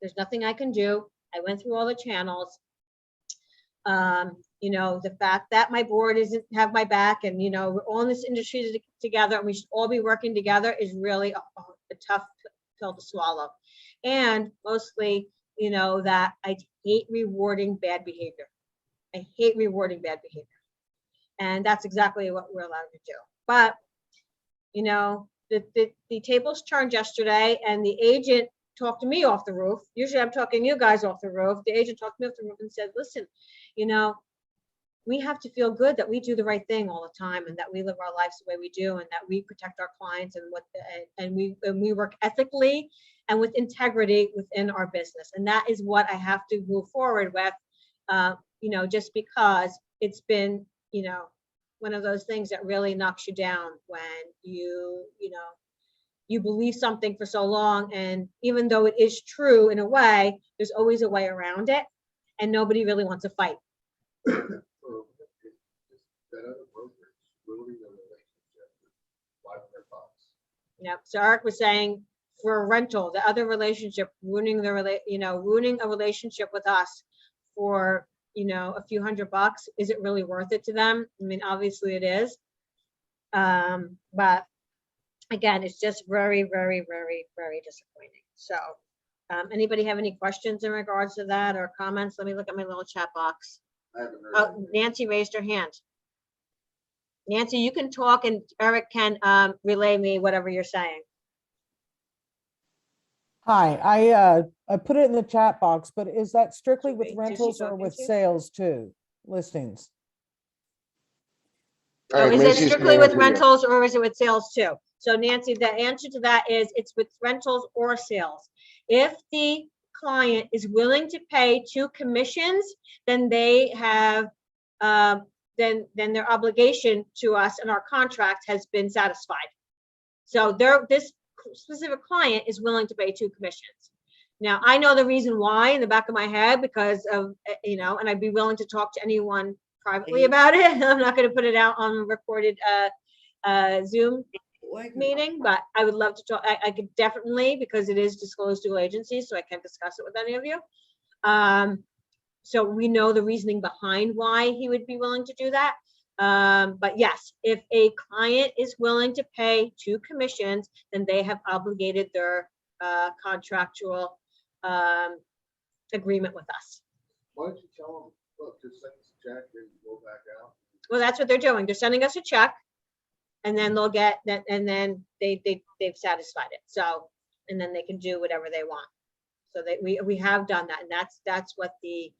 there's nothing I can do. I went through all the channels. You know, the fact that my board doesn't have my back, and, you know, we're all in this industry together and we should all be working together, is really a tough pill to swallow. And mostly, you know, that I hate rewarding bad behavior. I hate rewarding bad behavior. And that's exactly what we're allowed to do. But, you know, the tables turned yesterday, and the agent talked to me off the roof. Usually I'm talking you guys off the roof. The agent talked to me off the roof and said, listen, you know, we have to feel good that we do the right thing all the time, and that we live our lives the way we do, and that we protect our clients, and we work ethically and with integrity within our business. And that is what I have to move forward with, you know, just because it's been, you know, one of those things that really knocks you down when you know, you believe something for so long, and even though it is true in a way, there's always a way around it, and nobody really wants to fight. That other brokerage, ruining the relationship, $500. Yep. So Eric was saying for a rental, the other relationship, ruining a relationship with us for, you know, a few $100, is it really worth it to them? I mean, obviously it is. But again, it's just very, very, very, very disappointing. So anybody have any questions in regards to that or comments? Let me look at my little chat box. I haven't heard. Oh, Nancy raised her hand. Nancy, you can talk and Eric can relay me whatever you're saying. Hi, I put it in the chat box, but is that strictly with Wait, who's she rentals or talking with to? sales too, listings? All Oh, right, is it Macy's gonna strictly with answer you. rentals or is it with sales too? So Nancy, the answer to that is it's with rentals or sales. If the client is willing to pay 2 commissions, then they have, then their obligation to us and our contract has been satisfied. So this specific client is willing to pay 2 commissions. Now, I know the reason why in the back of my head, because of, you know, and I'd be willing to talk to anyone privately about it. I'm not going to put it out on a recorded Zoom meeting, but I would love to talk. I could definitely, because it is disclosed to agencies, so I can't discuss it with any of you. So we know the reasoning behind why he would be willing to do that. But yes, if a client is willing to pay 2 commissions, then they have obligated their contractual agreement with us. Why don't you tell them, look, just send us a check and go back out? Well, that's what they're doing. They're sending us a check, and then they'll get that, and then they've satisfied it. So, and then they can do whatever they want. So that we have done that, and that's what the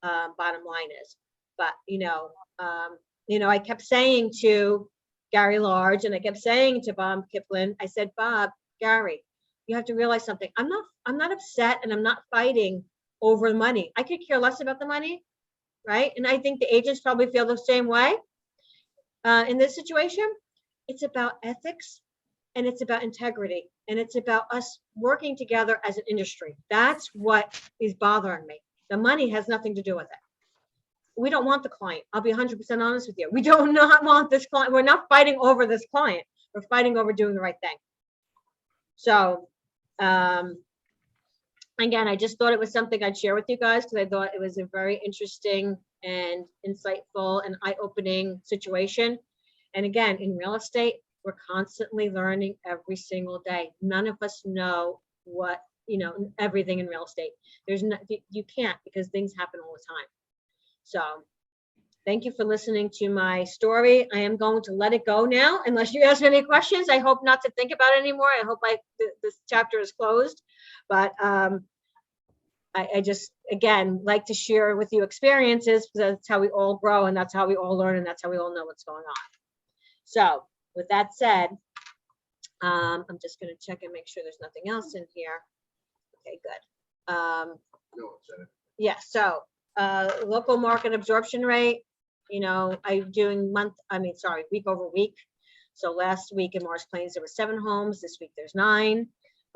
bottom line is. But you know, I kept saying to Gary Large, and I kept saying to Bob Kipling, I said, Bob, Gary, you have to realize something. I'm not upset, and I'm not fighting over money. I could care less about the money, right? And I think the agents probably feel the same way. In this situation, it's about ethics, and it's about integrity, and it's about us working together as an industry. That's what is bothering me. The money has nothing to do with it. We don't want the client. I'll be 100% honest with you. We do not want this client. We're not fighting over this client. We're fighting over doing the right thing. So, again, I just thought it was something I'd share with you guys because I thought it was a very interesting and insightful and eye-opening situation. And again, in real estate, we're constantly learning every single day. None of us know what, everything in real estate. You can't, because things happen all the time. So thank you for listening to my story. I am going to let it go now, unless you ask any questions. I hope not to think about it anymore. I hope this chapter is closed. But I just, again, like to share with you experiences, because that's how we all grow, and that's how we all learn, and that's how we all know what's going on. So with that said, I'm just going to check and make sure there's nothing else in here. Okay, good. No, it's in it. Yeah, so local market absorption rate, I'm doing week over week. So last week in Morris Plains, there were 7 homes. This week there's 9.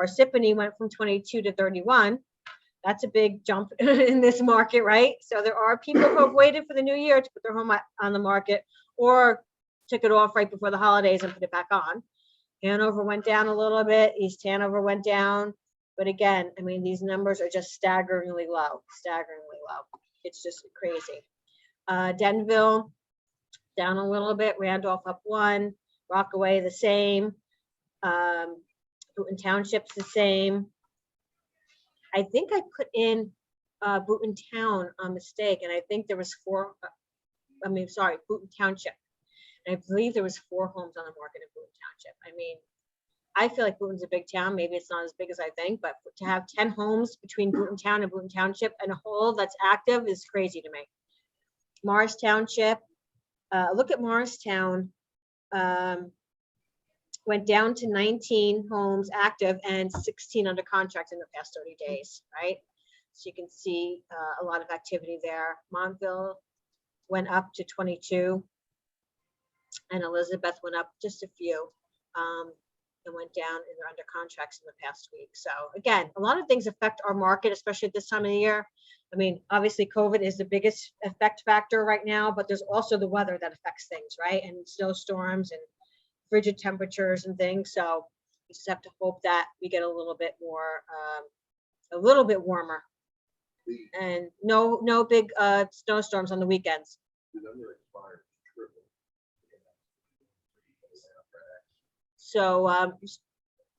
Parsippany went from 22 to 31. That's a big jump in this market, right? So there are people who have waited for the new year to put their home on the market or took it off right before the holidays and put it back on. Hanover went down a little bit. East Hanover went down. But again, I mean, these numbers are just staggeringly low. It's just crazy. Denville down a little bit. Randolph up 1. Rockaway the same. Boonton Township's the same. I think I put in Boonton Town on mistake, and I think there was Boonton Township. And I believe there was 4 homes on the market in Boonton Township. I mean, I feel like Boonton's a big town. Maybe it's not as big as I think, but to have 10 homes between Boonton Town and Boonton Township and a whole that's active is crazy to me. Morris Township, look at Morristown. Went down to 19 homes active and 16 under contract in the past 30 days, right? So you can see a lot of activity there. Montville went up to 22, and Elizabeth went up just a few, and went down, and they're under contracts in the past week. So again, a lot of things affect our market, especially at this time of the year. I mean, obviously COVID is the biggest effect factor right now, but there's also the weather that affects things, right? And snowstorms and frigid temperatures and things. So we just have to hope that we get a little bit more, a little bit warmer, and no big snowstorms on the weekends. So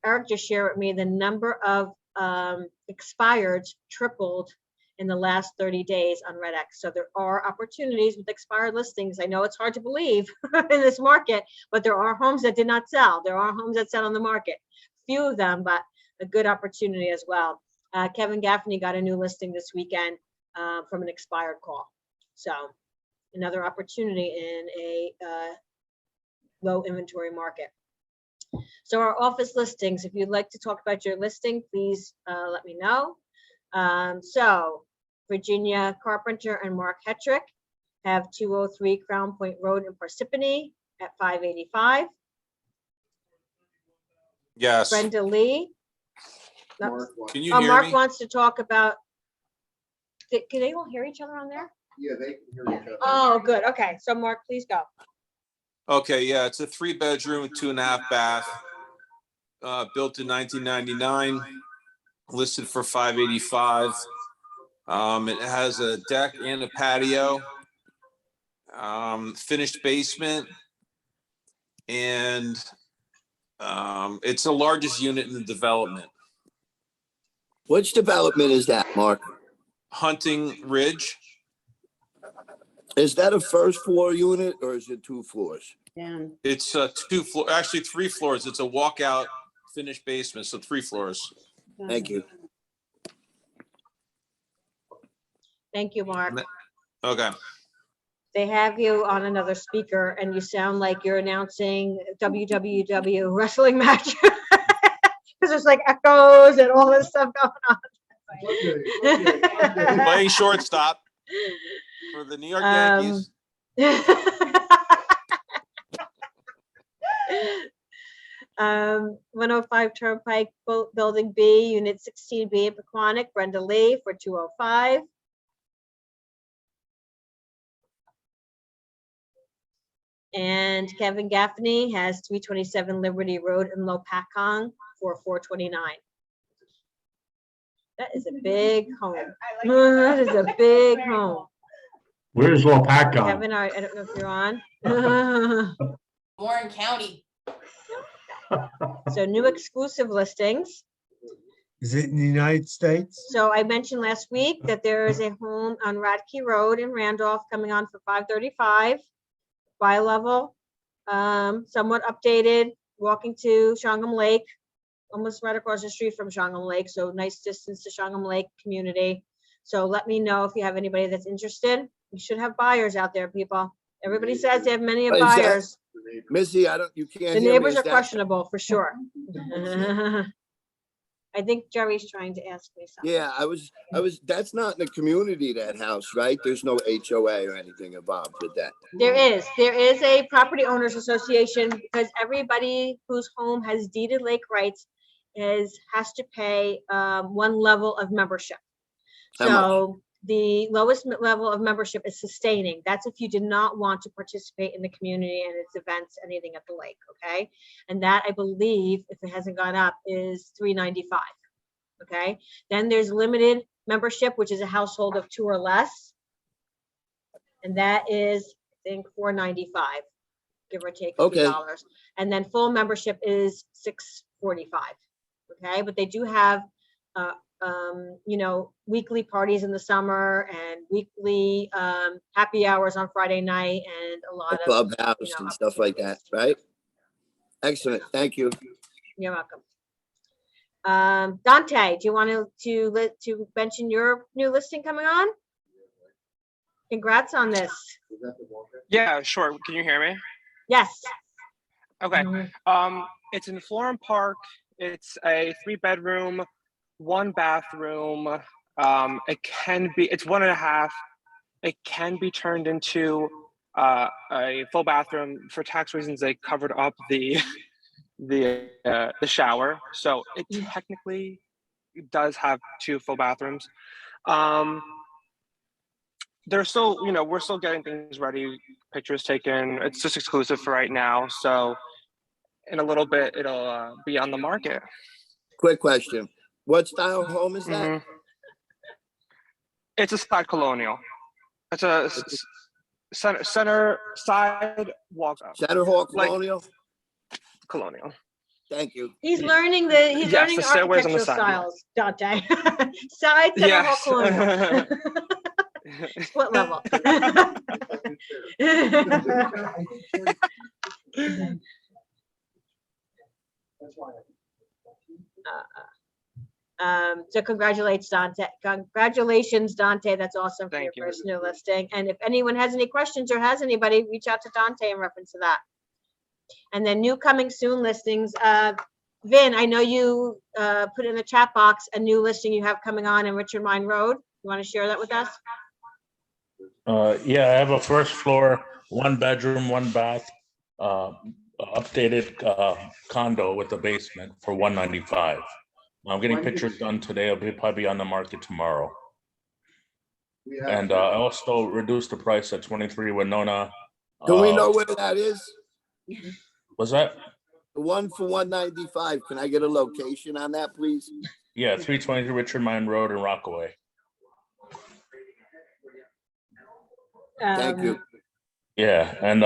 Eric just shared with me the number of expireds tripled in the last 30 days on Red X. So there are opportunities with expired listings. I know it's hard to believe in this market, but there are homes that did not sell. There are homes that sell on the market. Few of them, but a good opportunity as well. Kevin Gaffney got a new listing this weekend from an expired call. So another opportunity in a low inventory market. So our office listings, if you'd like to talk about your listing, please let me know. So Virginia Carpenter and Mark Hetrick have 203 Crown Point Road in Parsippany at 585. Yes. Brenda Lee. Can you Oh, hear Mark me? wants to talk about, can they all hear each other on there? Yeah, they can hear each other. Oh, good. Okay. So Mark, please go. Okay, yeah, it's a 3-bedroom, 2.5 bath, built in 1999, listed for 585. It has a deck and a patio, finished basement, and it's the largest unit in the development. Which development is that, Mark? Hunting Ridge. Is that a first floor unit or is it 2 floors? Down. It's 2 floor, actually 3 floors. It's a walkout finished basement, so 3 floors. Thank you. Thank you, Mark. Okay. They have you on another speaker and you sound like you're announcing WWW wrestling match. Because there's like echoes and all this stuff going on. Playing shortstop for the New York Yankees. 105 Turnpike Building B, Unit 16B in Pequannock, Brenda Lee for 205. And Kevin Gaffney has 327 Liberty Road in Lopakong for 429. That is a big home. That is a big home. Where's Lopakon? Kevin, I don't know if you're on. Warren County. So new exclusive listings. Is it in the United States? So I mentioned last week that there is a home on Radke Road in Randolph coming on for 535. Bi-level, somewhat updated, walking to Shongum Lake, almost right across the street from Shongum Lake. So nice distance to Shongum Lake community. So let me know if you have anybody that's interested. You should have buyers out there, people. Everybody says they have many Is that- buyers. Missy, you can't The hear me. neighbors Is are that- questionable for sure. I think Jerry's trying to ask me something. Yeah, I was, that's not in the community, that house, right? There's no HOA or anything involved with that. There is a property owners association because everybody whose home has deeded lake rights has to pay one level of membership. How much? So the lowest level of membership is sustaining. That's if you did not want to participate in the community and its events, anything at the lake, okay? And that, I believe, if it hasn't gone up, is $395, okay? Then there's limited membership, which is a household of 2 or less. And that is, I think, $495, give or take a few Okay. dollars. And then full membership is $645, okay? But they do have, you know, weekly parties in the summer and weekly happy hours on Friday night and a lot of, Clubhouse you know, and stuff like that, right? Excellent, thank you. you're welcome. Dante, do you want to mention your new listing coming on? Congrats on this. Yeah, sure. Can you hear me? Yes. Okay. It's in Florham Park. It's a 3-bedroom, 1-bathroom. It's 1.5. It can be turned into a full bathroom. For tax reasons, they covered up the shower, so it technically does have 2 full bathrooms. They're still, you know, we're still getting things ready, pictures taken. It's just exclusive for right now, so in a little bit it'll be on the market. Quick question. What style home is that? It's a side colonial. It's a center side walk up. Center Hall Like- Colonial? Colonial. Thank you. He's learning Yes, learning the stairways on the architectural side. styles, Dante. Side center hall Yes. colonial. Split level. So congratulations, Dante. That's awesome for your Thank you. first new listing. And if anyone has any questions or has anybody, reach out to Dante in reference to that. And then new coming soon listings. Vin, I know you put in the chat box a new listing you have coming on in Richard Mine Road. You want to share that with us? Yeah, I have a first floor, 1 bedroom, 1 bath, updated condo with a basement for $195. I'm getting pictures done today. It'll probably be on the market tomorrow. And I also reduced the price at 23 Winona. Do we know where that is? Was that? The one for 195. Can I get a location on that, please? Yeah, 323 Richard Mine Road in Rockaway. Thank you. Yeah, and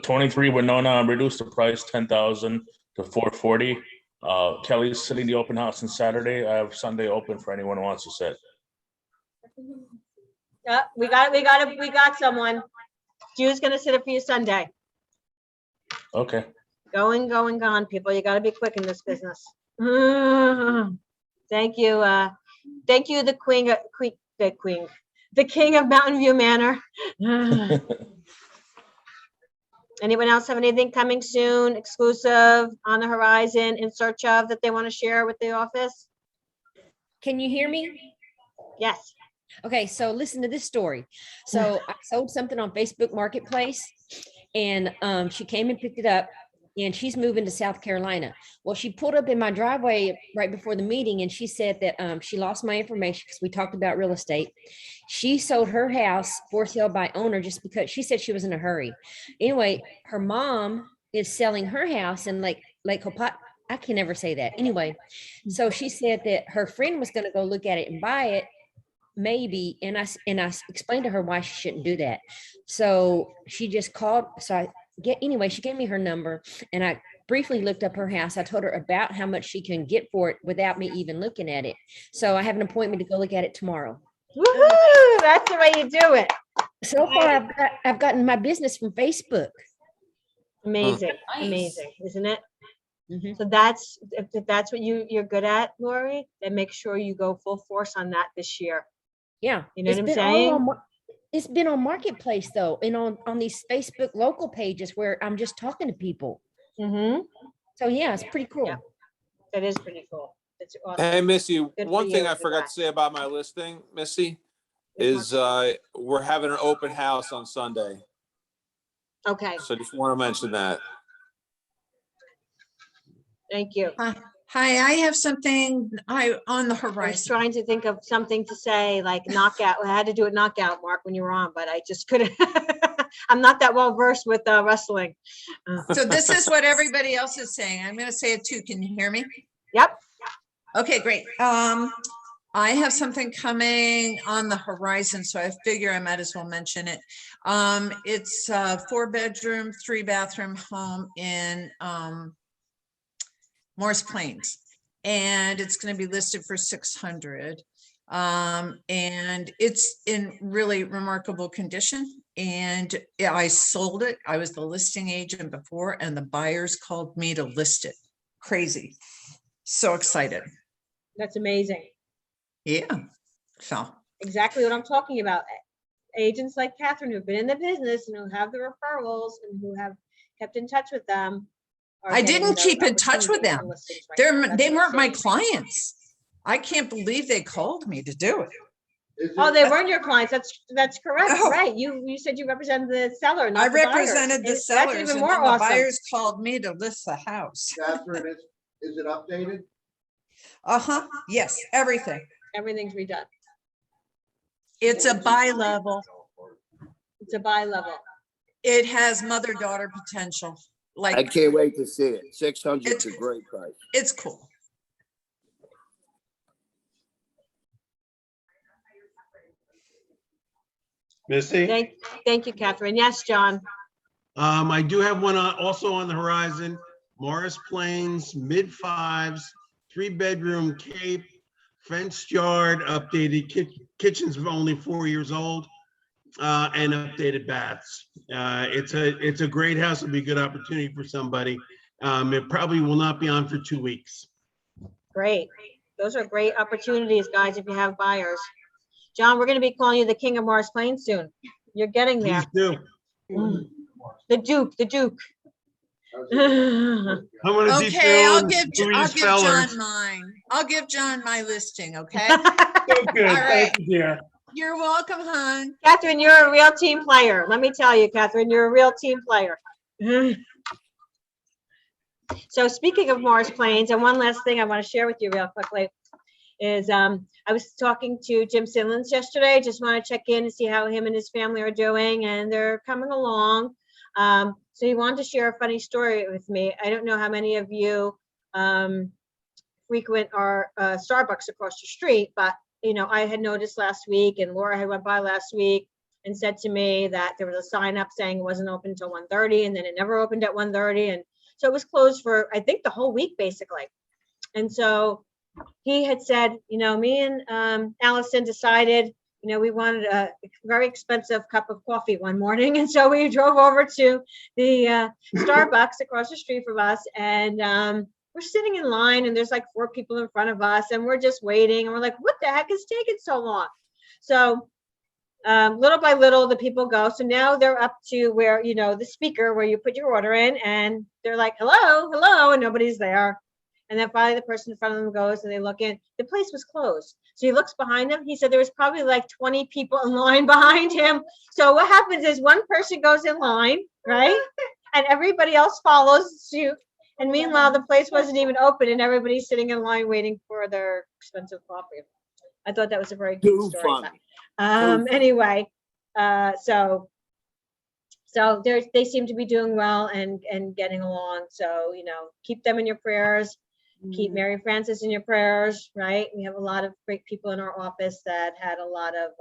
23 Winona, reduced the price 10,000 to 440. Kelly's sitting the open house on Saturday. I have Sunday open for anyone who wants to sit. We got someone. Jude's gonna sit it for you Sunday. Okay. Going, gone, people. You gotta be quick in this business. Thank you. Thank you, the king of Mountain View Manor. Anyone else have anything coming soon, exclusive, on the horizon, in search of, that they want to share with the office? Can you hear me? Yes. Okay, so listen to this story. So I sold something on Facebook Marketplace, and she came and picked it up, and she's moving to South Carolina. Well, she pulled up in my driveway right before the meeting, and she said that she lost my information because we talked about real estate. She sold her house for sale by owner just because she said she was in a hurry. Anyway, her mom is selling her house in Lake Hopatcong. I can never say that. Anyway, so she said that her friend was going to go look at it and buy it, maybe. And I explained to her why she shouldn't do that. So she just called. So she gave me her number, and I briefly looked up her house. I told her about how much she can get for it without me even looking at it. So I have an appointment to go look at it tomorrow. Woohoo! That's the way you do it. So far, I've gotten my business from Facebook. Amazing, amazing, isn't it? So that's, if that's what you're good at, Lori, then make sure you go full force on that this year. Yeah. You know what I'm It's been all saying? it's been on Marketplace though, and on these Facebook local pages where I'm just talking to people. So yeah, it's pretty cool. Yeah. That is pretty cool. It's awesome. Hey, Missy, Good for one thing you I for forgot that. to say about my listing, Missy, is we're having an open house on Sunday. Okay, So just want to mention that. thank you. Hi, I have something on the I was horizon. trying to think of something to say, like knockout. I had to do a knockout, Mark, when you were on, but I just couldn't. I'm not that well versed with wrestling. So this is what everybody else is saying. I'm gonna say it too. Can you hear me? Yep. Okay, great. I have something coming on the horizon, so I figure I might as well mention it. It's a 4-bedroom, 3-bathroom home in Morris Plains, and it's going to be listed for 600. And it's in really remarkable condition. And I sold it. I was the listing agent before, and the buyers called me to list it. Crazy. So excited. That's amazing. Yeah. So Exactly what I'm talking about. Agents like Catherine who've been in the business and who have the referrals and who have kept in touch with them. are I getting didn't those keep in touch with opportunities for them. listings right now. That's They what I'm weren't my saying. clients. I can't believe they called me to do it. Oh, they weren't your clients. That's correct, No. right? You said you represented the seller, I not the buyers. represented the And sellers, That's and even then more the awesome. buyers called me to list the house. Catherine, is it updated? Uh-huh. Yes, everything. Everything's redone. It's a buy level. It's a buy level. It has mother-daughter potential. I Like, can't wait to see it. 600 is a great price. it's cool. Missy? Thank you, Catherine. Yes, John. I do have one also on the horizon. Morris Plains, mid-5s, 3-bedroom Cape, fenced yard, updated kitchen's only 4 years old, and updated baths. It's a great house. It'll be a good opportunity for somebody. It probably will not be on for 2 weeks. Great. Those are great opportunities, guys, if you have buyers. John, we're going to be calling you the King of Morris Plains soon. You're getting there. Please do. The Duke. I'm gonna be Okay, I'll feeling give Louise John Fellers. mine. I'll give John my listing, okay? So good. All right. Thank you, dear. You're welcome, hon. Catherine, you're a real team player. Let me tell you, Catherine, you're a real team player. So speaking of Morris Plains, and one last thing I want to share with you real quickly is I was talking to Jim Sinlins yesterday. Just want to check in and see how him and his family are doing, and they're coming along. So he wanted to share a funny story with me. I don't know how many of you frequent our Starbucks across the street, but you know, I had noticed last week, and Laura had went by last week and said to me that there was a sign up saying it wasn't open until 1:30, and then it never opened at 1:30, and so it was closed for, I think, the whole week basically. And so he had said, you know, me and Allison decided, you know, we wanted a very expensive cup of coffee one morning. And so we drove over to the Starbucks across the street from us. And we're sitting in line, and there's like 4 people in front of us, and we're just waiting. And we're like, what the heck is taking so long? So little by little, the people go. So now they're up to where, you know, the speaker where you put your order in, and they're like, hello, hello, and nobody's there. And then finally the person in front of them goes, and they look in, the place was closed. So he looks behind him. He said there was probably like 20 people in line behind him. So what happens is one person goes in line, right? And everybody else follows suit. And meanwhile, the place wasn't even open, and everybody's sitting in line waiting for their expensive coffee. I thought that was a very cute Too story. funny. Anyway, so they seem to be doing well and getting along. So, you know, keep them in your prayers. Keep Mary Frances in your prayers, right? We have a lot of great people in our office that had a lot of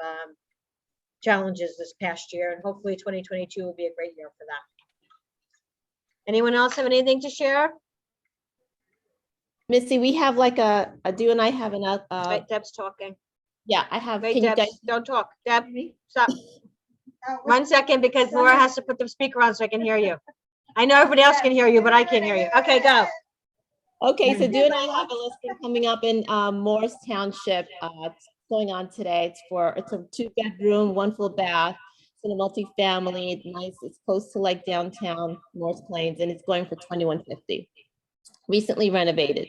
challenges this past year, and hopefully 2022 will be a great year for them. Anyone else have anything to share? Missy, we have like Do and I have an Wait, Deb's talking. yeah, I have. Wait, Can you Deb, guys? don't talk. Deb, stop. 1 second, because Laura has to put the speaker on so I can hear you. I know everybody else can hear you, but I can't hear you. Okay, go. Okay, so Do and I have a listing coming up in Morris Township. It's going on today. It's a 2-bedroom, 1 full bath. It's in a multi-family. It's nice. It's close to like downtown Morris Plains, and it's going for $21.50. Recently renovated.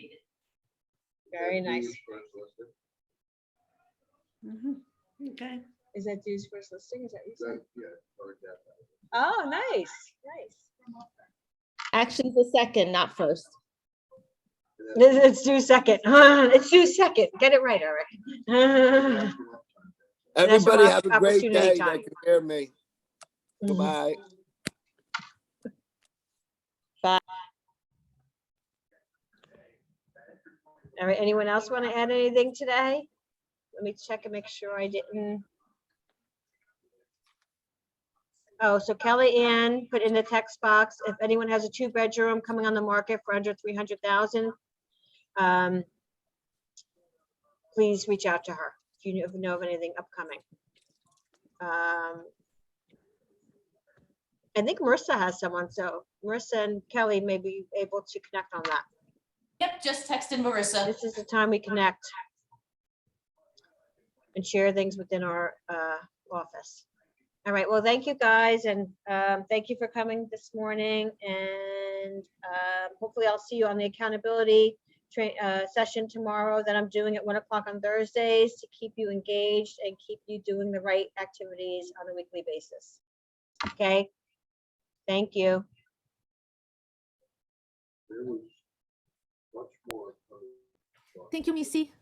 Very nice. Okay. Is that Dude's first listing? Is that what you said? Yeah, or that. Oh, nice, nice. Actually, the second, not first. It's due second. It's due second. Get it right, Eric. Everybody National have a great Opportunity day. Time. That can hear me. Mhm. Goodbye. Bye. All right, anyone else want to add anything today? Let me check and make sure I didn't. Oh, so Kelly Ann put in the text box, if anyone has a 2-bedroom coming on the market for under 300,000, please reach out to her if you know of anything upcoming. I think Marissa has someone, so Marissa and Kelly may be able to connect on that. Yep, just texted Marissa. This is the time we connect and share things within our office. All right, well, thank you guys, and thank you for coming this morning, and hopefully I'll see you on the accountability session tomorrow that I'm doing at 1 o'clock on Thursdays to keep you engaged and keep you doing the right activities on a weekly basis. Okay, thank you. There was much more. Thank you, Missy.